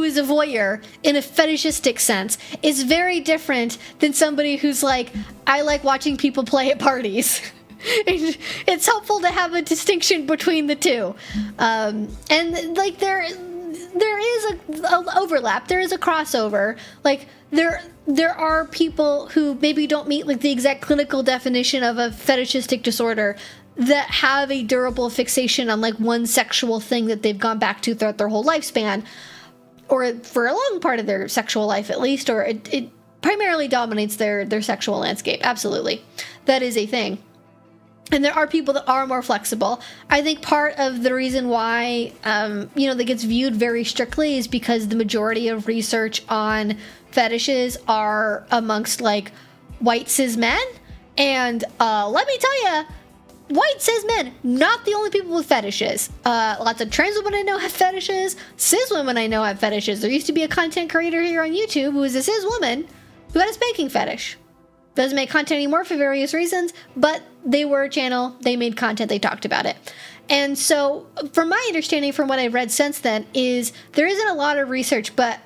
is a voyeur in a fetishistic sense is very different than somebody who's like, I like watching people play at parties. It's helpful to have a distinction between the two. And like there is a overlap. There is a crossover. Like there are people who maybe don't meet like the exact clinical definition of a fetishistic disorder that have a durable fixation on like one sexual thing that they've gone back to throughout their whole lifespan, or for a long part of their sexual life at least, or it primarily dominates their sexual landscape. Absolutely. That is a thing. And there are people that are more flexible. I think part of the reason why, that gets viewed very strictly is because the majority of research on fetishes are amongst, like, white cis men. And let me tell you, white cis men, not the only people with fetishes. Lots of trans women I know have fetishes. Cis women I know have fetishes. There used to be a content creator here on YouTube who was a cis woman who had a spanking fetish. Doesn't make content anymore for various reasons, but they were a channel, they made content, they talked about it. And so, from my understanding, from what I've read since then, is there isn't a lot of research, but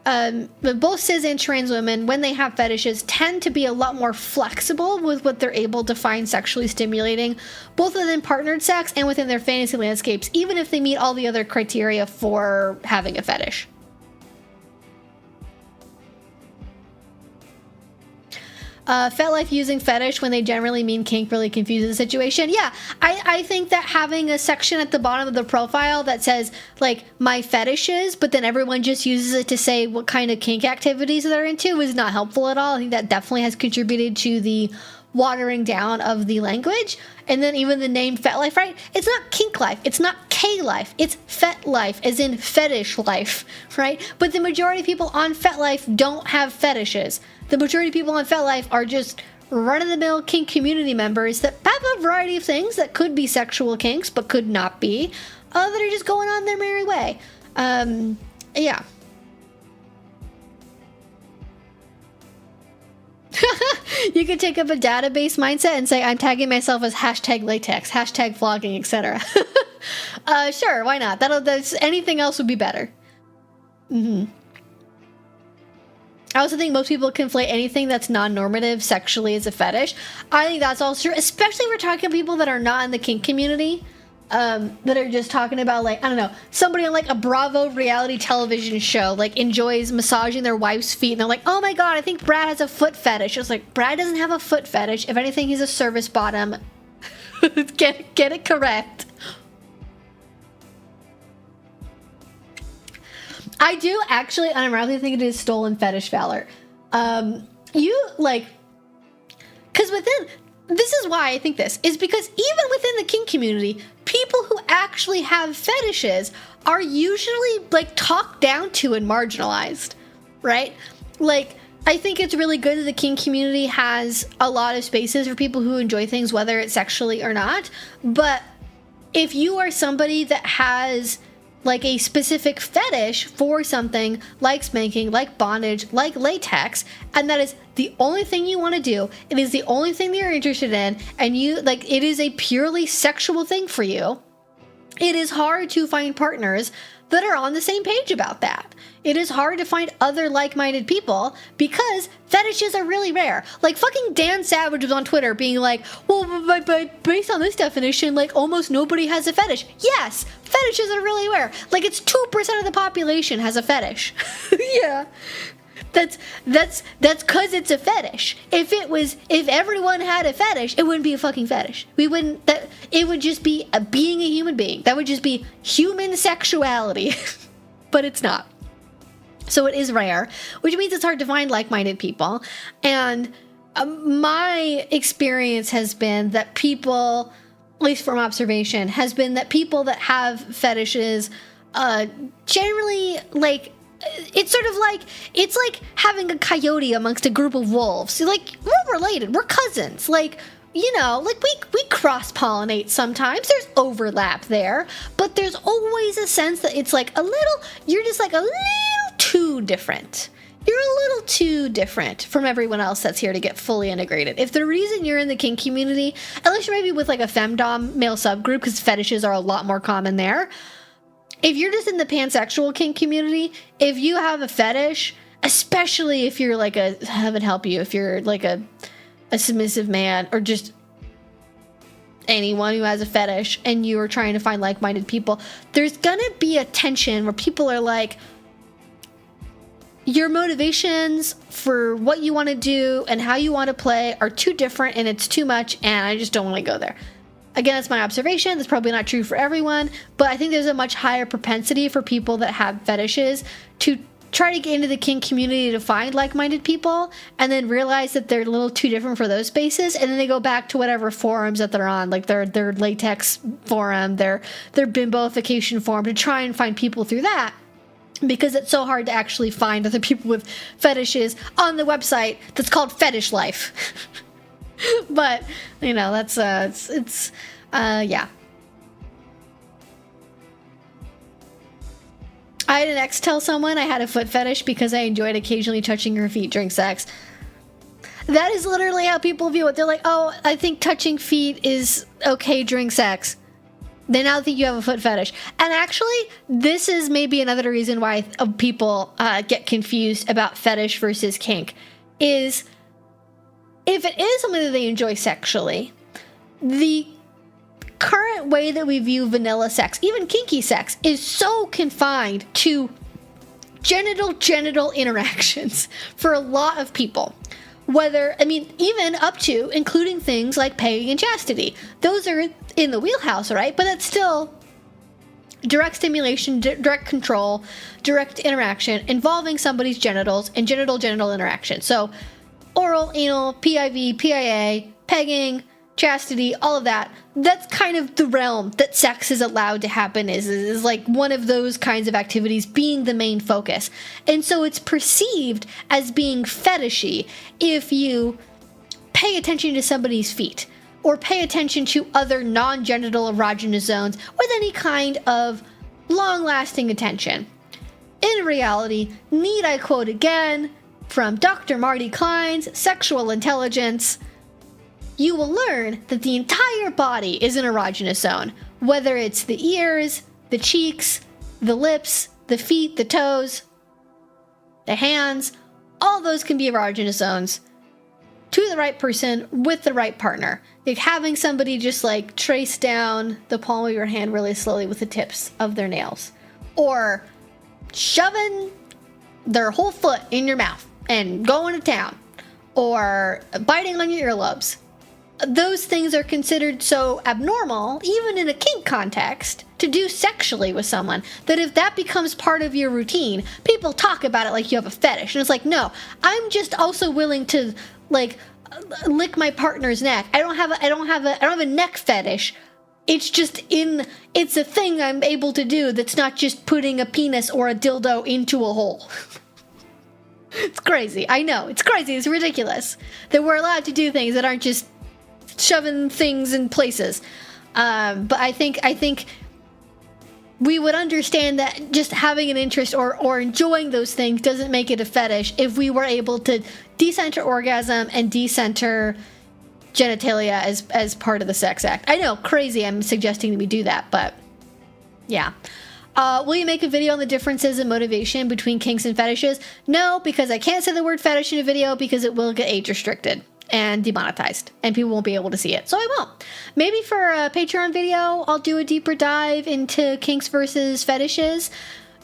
both cis and trans women, when they have fetishes, tend to be a lot more flexible with what they're able to find sexually stimulating, both within partnered sex and within their fantasy landscapes, even if they meet all the other criteria for having a fetish. FetLife using fetish when they generally mean kink really confuses the situation. Yeah, I think that having a section at the bottom of the profile that says, like, my fetishes, but then everyone just uses it to say what kind of kink activities they're into is not helpful at all. I think that definitely has contributed to the watering down of the language. And then even the name FetLife, right? It's not kink life. It's not K-life. It's FetLife, as in fetish life, right? But the majority of people on FetLife don't have fetishes. The majority of people on FetLife are just run-of-the-mill kink community members that have a variety of things that could be sexual kinks, but could not be, that are just going on their merry way. Yeah. You could take up a database mindset and say, I'm tagging myself as hashtag latex, hashtag vlogging, etc. Sure, why not? Anything else would be better. I also think most people conflate anything that's non-normative sexually as a fetish. I think that's also true, especially if we're talking to people that are not in the kink community, that are just talking about, like, I don't know, somebody on, like, a Bravo reality television show, like, enjoys massaging their wife's feet, and they're like, oh my god, I think Brad has a foot fetish. It's like, Brad doesn't have a foot fetish. If anything, he's a service bottom. Get it correct. I do actually unironically think it is stolen fetish valor. Because this is why I think this, is because even within the kink community, people who actually have fetishes are usually, like, talked down to and marginalized, right? Like, I think it's really good that the kink community has a lot of spaces for people who enjoy things, whether it's sexually or not. But if you are somebody that has, like, a specific fetish for something like spanking, like bondage, like latex, and that is the only thing you want to do, it is the only thing that you're interested in, and you, like, it is a purely sexual thing for you, it is hard to find partners that are on the same page about that. It is hard to find other like-minded people because fetishes are really rare. Like, fucking Dan Savage was on Twitter being like, well, but based on this definition, like, almost nobody has a fetish. Yes, fetishes are really rare. Like, it's 2% of the population has a fetish. Yeah. That's because it's a fetish. If everyone had a fetish, it wouldn't be a fucking fetish. It would just be being a human being. That would just be human sexuality. But it's not. So it is rare, which means it's hard to find like-minded people. And my experience has been that people, at least from observation, has been that people that have fetishes generally, like, it's sort of like, it's like having a coyote amongst a group of wolves. Like, we're related. We're cousins. Like, you know, like, we cross-pollinate sometimes. There's overlap there. But there's always a sense that it's like you're just like a little too different. You're a little too different from everyone else that's here to get fully integrated. If the reason you're in the kink community, unless you're maybe with, like, a femdom male subgroup, because fetishes are a lot more common there, if you're just in the pansexual kink community, if you have a fetish, especially if you're like heaven help you, if you're like a submissive man or just anyone who has a fetish and you're trying to find like-minded people, there's gonna be a tension where people are like, your motivations for what you want to do and how you want to play are too different and it's too much and I just don't want to go there. Again, that's my observation. That's probably not true for everyone, but I think there's a much higher propensity for people that have fetishes to try to get into the kink community to find like-minded people and then realize that they're a little too different for those spaces, and then they go back to whatever forums that they're on, like their latex forum, their bimboification forum, to try and find people through that, because it's so hard to actually find other people with fetishes on the website that's called Fetish Life. But, you know, that's, yeah. I had an ex tell someone I had a foot fetish because I enjoyed occasionally touching her feet during sex. That is literally how people view it. They're like, oh, I think touching feet is okay during sex. They now think you have a foot fetish. And actually, this is maybe another reason why people get confused about fetish versus kink, is if it is something that they enjoy sexually, the current way that we view vanilla sex, even kinky sex, is so confined to genital interactions for a lot of people. Even up to, including things like pegging and chastity. Those are in the wheelhouse, right? But that's still direct stimulation, direct control, direct interaction involving somebody's genitals and genital interaction. So oral, anal, PIV, PIA, pegging, chastity, all of that. That's kind of the realm that sex is allowed to happen, is like one of those kinds of activities being the main focus. And so it's perceived as being fetishy if you pay attention to somebody's feet or pay attention to other non-genital erogenous zones with any kind of long-lasting attention. In reality, need I quote again from Dr. Marty Klein's Sexual Intelligence, you will learn that the entire body is an erogenous zone, whether it's the ears, the cheeks, the lips, the feet, the toes, the hands. All those can be erogenous zones to the right person with the right partner. Like having somebody just like trace down the palm of your hand really slowly with the tips of their nails, or shoving their whole foot in your mouth and going to town, or biting on your earlobes. Those things are considered so abnormal, even in a kink context, to do sexually with someone, that if that becomes part of your routine, people talk about it like you have a fetish. And it's like, no, I'm just also willing to like lick my partner's neck. I don't have a neck fetish. It's a thing I'm able to do that's not just putting a penis or a dildo into a hole. It's crazy. I know, it's crazy. It's ridiculous that we're allowed to do things that aren't just shoving things in places. But I think we would understand that just having an interest or enjoying those things doesn't make it a fetish if we were able to decenter orgasm and decenter genitalia as part of the sex act. I know, crazy I'm suggesting that we do that, but yeah. Will you make a video on the differences in motivation between kinks and fetishes? No, because I can't say the word fetish in a video because it will get age restricted and demonetized, and people won't be able to see it. So I won't. Maybe for a Patreon video, I'll do a deeper dive into kinks versus fetishes.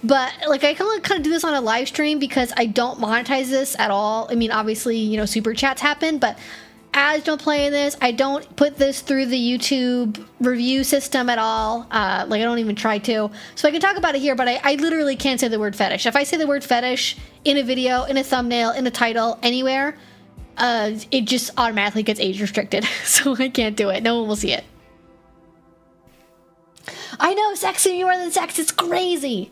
But like, I can only kind of do this on a live stream because I don't monetize this at all. I mean, obviously, you know, super chats happen, but ads don't play in this. I don't put this through the YouTube review system at all. Like, I don't even try to. So I can talk about it here, but I literally can't say the word fetish. If I say the word fetish in a video, in a thumbnail, in a title, anywhere, it just automatically gets age restricted. So I can't do it. No one will see it. I know, sexy more than sex. It's crazy.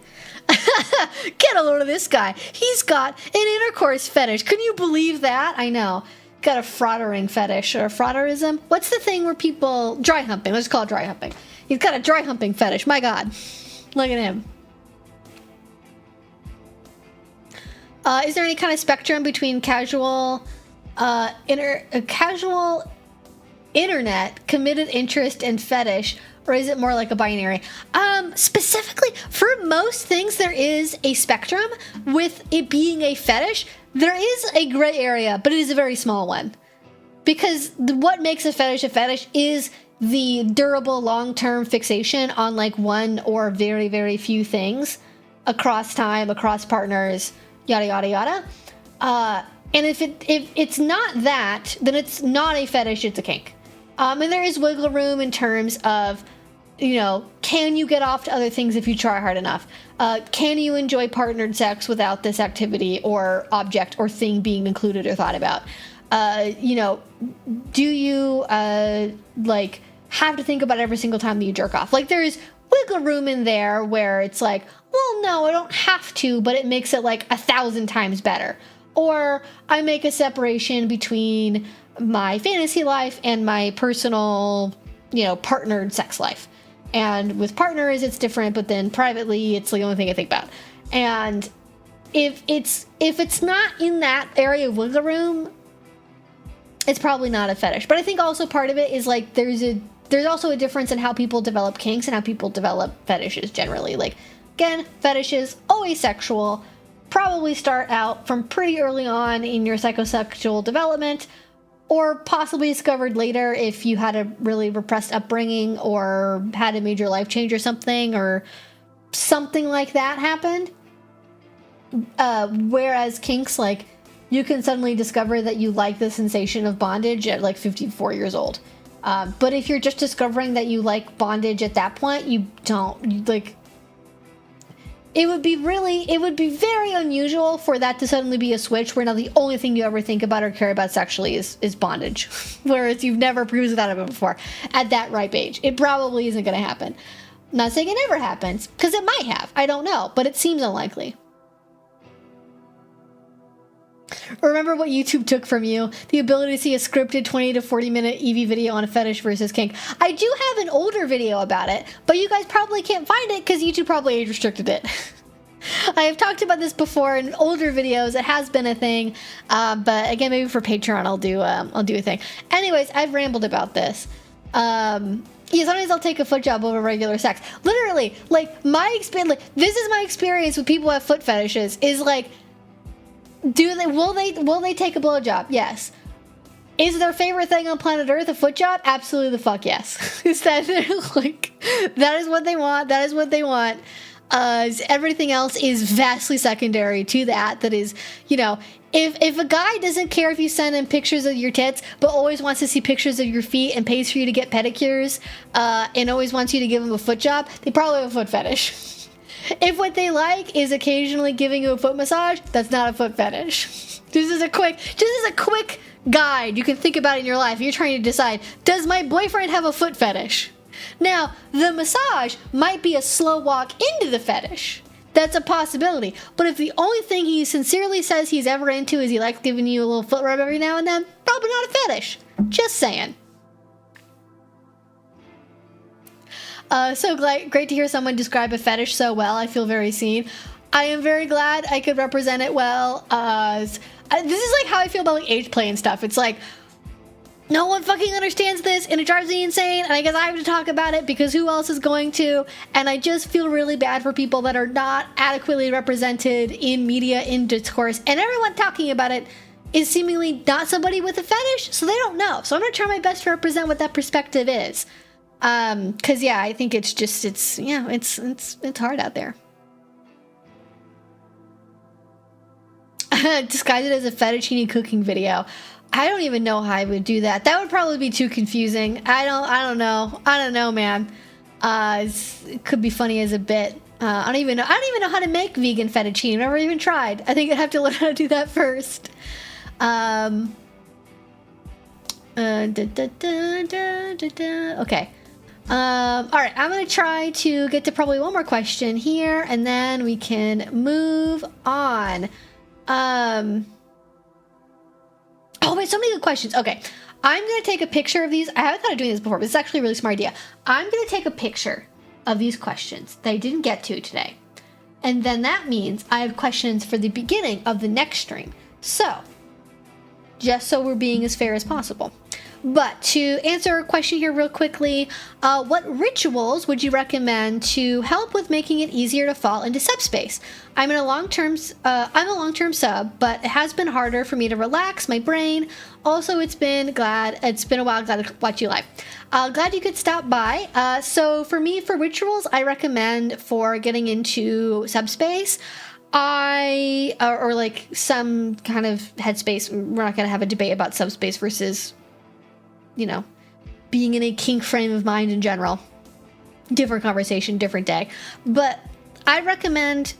Get a load of this guy. He's got an intercourse fetish. Can you believe that? I know. Got a frottering fetish or a frotterism. What's the thing where people dry humping? Let's call it dry humping. He's got a dry humping fetish. My God, look at him. Is there any kind of spectrum between casual internet committed interest and fetish, or is it more like a binary? Specifically, for most things, there is a spectrum. With it being a fetish, there is a gray area, but it is a very small one. Because what makes a fetish is the durable long-term fixation on like one or very, very few things across time, across partners, yada, yada, yada. And if it's not that, then it's not a fetish, it's a kink. And there is wiggle room in terms of, you know, can you get off to other things if you try hard enough? Can you enjoy partnered sex without this activity or object or thing being included or thought about? You know, do you like have to think about every single time that you jerk off? Like, there's wiggle room in there where it's like, well, no, I don't have to, but it makes it like 1,000 times better. Or I make a separation between my fantasy life and my personal, you know, partnered sex life. And with partners, it's different, but then privately, it's the only thing I think about. And if it's not in that area of wiggle room, it's probably not a fetish. But I think also part of it is like there's a there's also a difference in how people develop kinks and how people develop fetishes generally. Like, again, fetishes, always sexual, probably start out from pretty early on in your psychosexual development, or possibly discovered later if you had a really repressed upbringing or had a major life change or something like that happened. Whereas kinks, like, you can suddenly discover that you like the sensation of bondage at like 54 years old. But if you're just discovering that you like bondage at that point, you don't, like, it would be very unusual for that to suddenly be a switch where now the only thing you ever think about or care about sexually is bondage. Whereas you've never cruised that of it before at that ripe age. It probably isn't going to happen. Not saying it never happens, because it might have. I don't know, but it seems unlikely. Remember what YouTube took from you? The ability to see a scripted 20 to 40 minute EV video on a fetish versus kink. I do have an older video about it, but you guys probably can't find it because YouTube probably age restricted it. I have talked about this before in older videos. It has been a thing, but again, maybe for Patreon I'll do a thing. Anyways, I've rambled about this. Yeah, sometimes I'll take a foot job over regular sex. Literally, like, my experience, like, this is my experience with people who have foot fetishes, is like, will they take a blowjob? Yes. Is their favorite thing on planet Earth a foot job? Absolutely the fuck yes. Is that like, that is what they want. That is what they want. Everything else is vastly secondary to that. That is, you know, if a guy doesn't care if you send him pictures of your tits, but always wants to see pictures of your feet and pays for you to get pedicures, and always wants you to give him a foot job, they probably have a foot fetish. If what they like is occasionally giving you a foot massage, that's not a foot fetish. Just as a quick guide you can think about in your life. You're trying to decide, does my boyfriend have a foot fetish? Now, the massage might be a slow walk into the fetish. That's a possibility. But if the only thing he sincerely says he's ever into is he likes giving you a little foot rub every now and then, probably not a fetish. Just saying. So great to hear someone describe a fetish so well. I feel very seen. I am very glad I could represent it well. This is like how I feel about like Ageplay and stuff. It's like, no one fucking understands this and it drives me insane, and I guess I have to talk about it because who else is going to? And I just feel really bad for people that are not adequately represented in media, in discourse, and everyone talking about it is seemingly not somebody with a fetish, so they don't know. So I'm gonna try my best to represent what that perspective is. Cause yeah, I think it's hard out there. Disguise it as a fettuccine cooking video. I don't even know how I would do that. That would probably be too confusing. I don't know, man. It could be funny as a bit. I don't even know how to make vegan fettuccine. I've never even tried. I think I'd have to learn how to do that first. Okay. Alright, I'm gonna try to get to probably one more question here, and then we can move on. Oh wait, so many good questions. Okay, I'm gonna take a picture of these. I haven't thought of doing this before, but it's actually a really smart idea. I'm gonna take a picture of these questions that I didn't get to today. And then that means I have questions for the beginning of the next stream. So, just so we're being as fair as possible. But to answer a question here real quickly, what rituals would you recommend to help with making it easier to fall into subspace? I'm a long-term sub, but it has been harder for me to relax my brain. Also, it's been a while, glad to watch you live. Glad you could stop by. So for me, for rituals, I recommend for getting into subspace, or like some kind of headspace. We're not going to have a debate about subspace versus, you know, being in a kink frame of mind in general. Different conversation, different day. But I recommend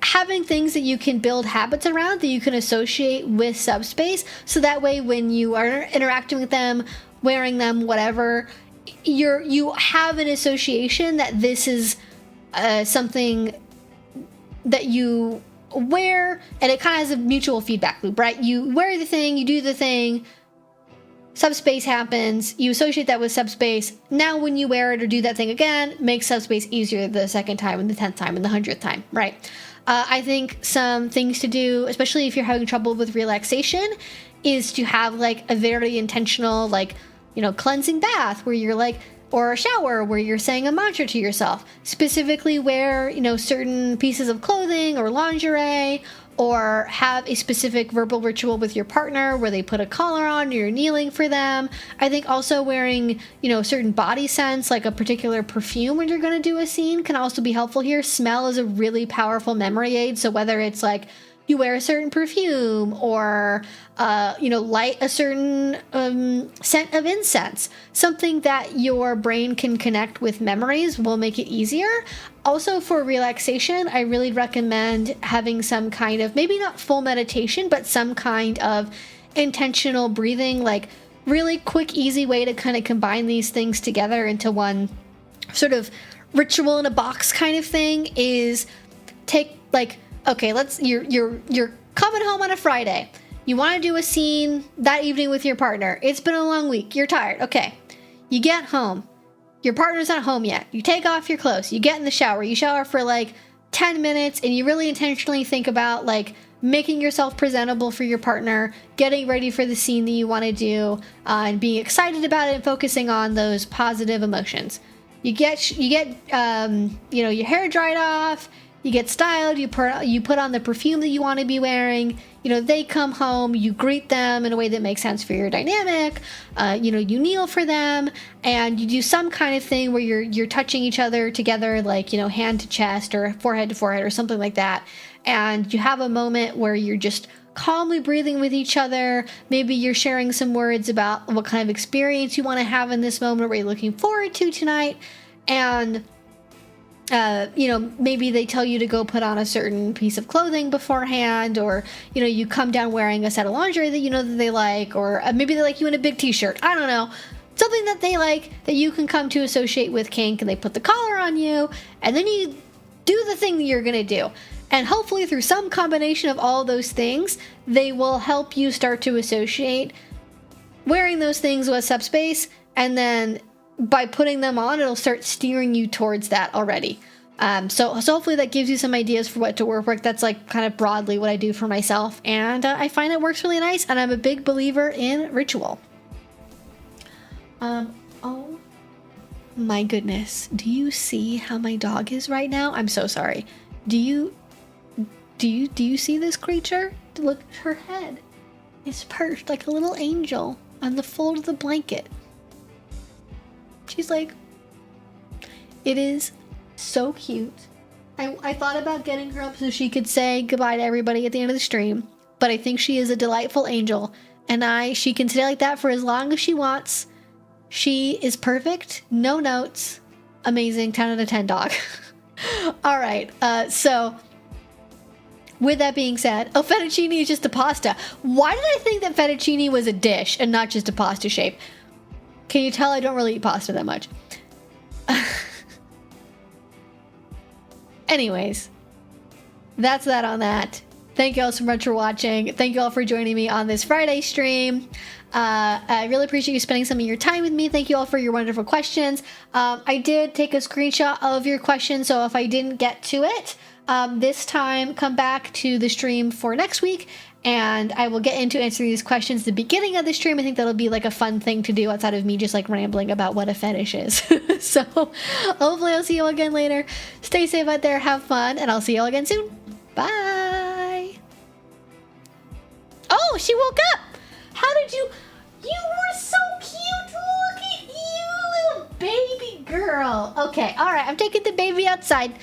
having things that you can build habits around, that you can associate with subspace, so that way when you are interacting with them, wearing them, whatever, you have an association that this is something that you wear, and it kind of has a mutual feedback loop, right? You wear the thing, you do the thing, subspace happens, you associate that with subspace. Now when you wear it or do that thing again, makes subspace easier the second time and the 10th time and the 100th time, right? I think some things to do, especially if you're having trouble with relaxation, is to have like a very intentional, like cleansing bath where you're like, or a shower where you're saying a mantra to yourself. Specifically wear, certain pieces of clothing or lingerie, or have a specific verbal ritual with your partner where they put a collar on and you're kneeling for them. I think also wearing, certain body scents, like a particular perfume when you're going to do a scene, can also be helpful here. Smell is a really powerful memory aid. So whether it's like you wear a certain perfume or, light a certain scent of incense, something that your brain can connect with memories will make it easier. Also, for relaxation, I really recommend having some kind of, maybe not full meditation, but some kind of intentional breathing, like really quick, easy way to kind of combine these things together into one sort of ritual in a box kind of thing is take, like, okay, you're coming home on a Friday. You want to do a scene that evening with your partner. It's been a long week. You're tired. Okay. You get home. Your partner's not home yet. You take off your clothes. You get in the shower. You shower for like 10 minutes and you really intentionally think about like making yourself presentable for your partner, getting ready for the scene that you want to do, and being excited about it and focusing on those positive emotions. You get your hair dried off. You get styled, you put on the perfume that you want to be wearing, they come home, you greet them in a way that makes sense for your dynamic, you kneel for them, and you do some kind of thing where you're touching each other together, like, hand to chest or forehead to forehead or something like that, and you have a moment where you're just calmly breathing with each other. Maybe you're sharing some words about what kind of experience you want to have in this moment, what you're looking forward to tonight, and maybe they tell you to go put on a certain piece of clothing beforehand, or, you come down wearing a set of lingerie that that they like, or maybe they like you in a big t-shirt. I don't know. Something that they like that you can come to associate with kink, and they put the collar on you, and then you do the thing that you're going to do. And hopefully through some combination of all those things, they will help you start to associate wearing those things with subspace, and then by putting them on, it'll start steering you towards that already. So hopefully that gives you some ideas for what to work with. That's like kind of broadly what I do for myself. And I find it works really nice. And I'm a big believer in ritual. Oh my goodness. Do you see how my dog is right now? I'm so sorry. Do you see this creature? Look at her head. It's perched like a little angel on the fold of the blanket. She's like, it is so cute. I thought about getting her up so she could say goodbye to everybody at the end of the stream, but I think she is a delightful angel, and she can stay like that for as long as she wants. She is perfect, no notes, amazing, 10 out of 10 dog. All right, so with that being said, fettuccine is just a pasta. Why did I think that fettuccine was a dish and not just a pasta shape? Can you tell I don't really eat pasta that much? Anyways, that's that on that. Thank you all so much for watching. Thank you all for joining me on this Friday stream. I really appreciate you spending some of your time with me. Thank you all for your wonderful questions. I did take a screenshot of your questions, so if I didn't get to it, this time come back to the stream for next week, and I will get into answering these questions at the beginning of the stream. I think that'll be like a fun thing to do outside of me just like rambling about what a fetish is. So hopefully I'll see you all again later. Stay safe out there, have fun, and I'll see you all again soon. Bye. Oh, she woke up. How did you were so cute. Look at you, little baby girl. Okay, all right, I'm taking the baby outside.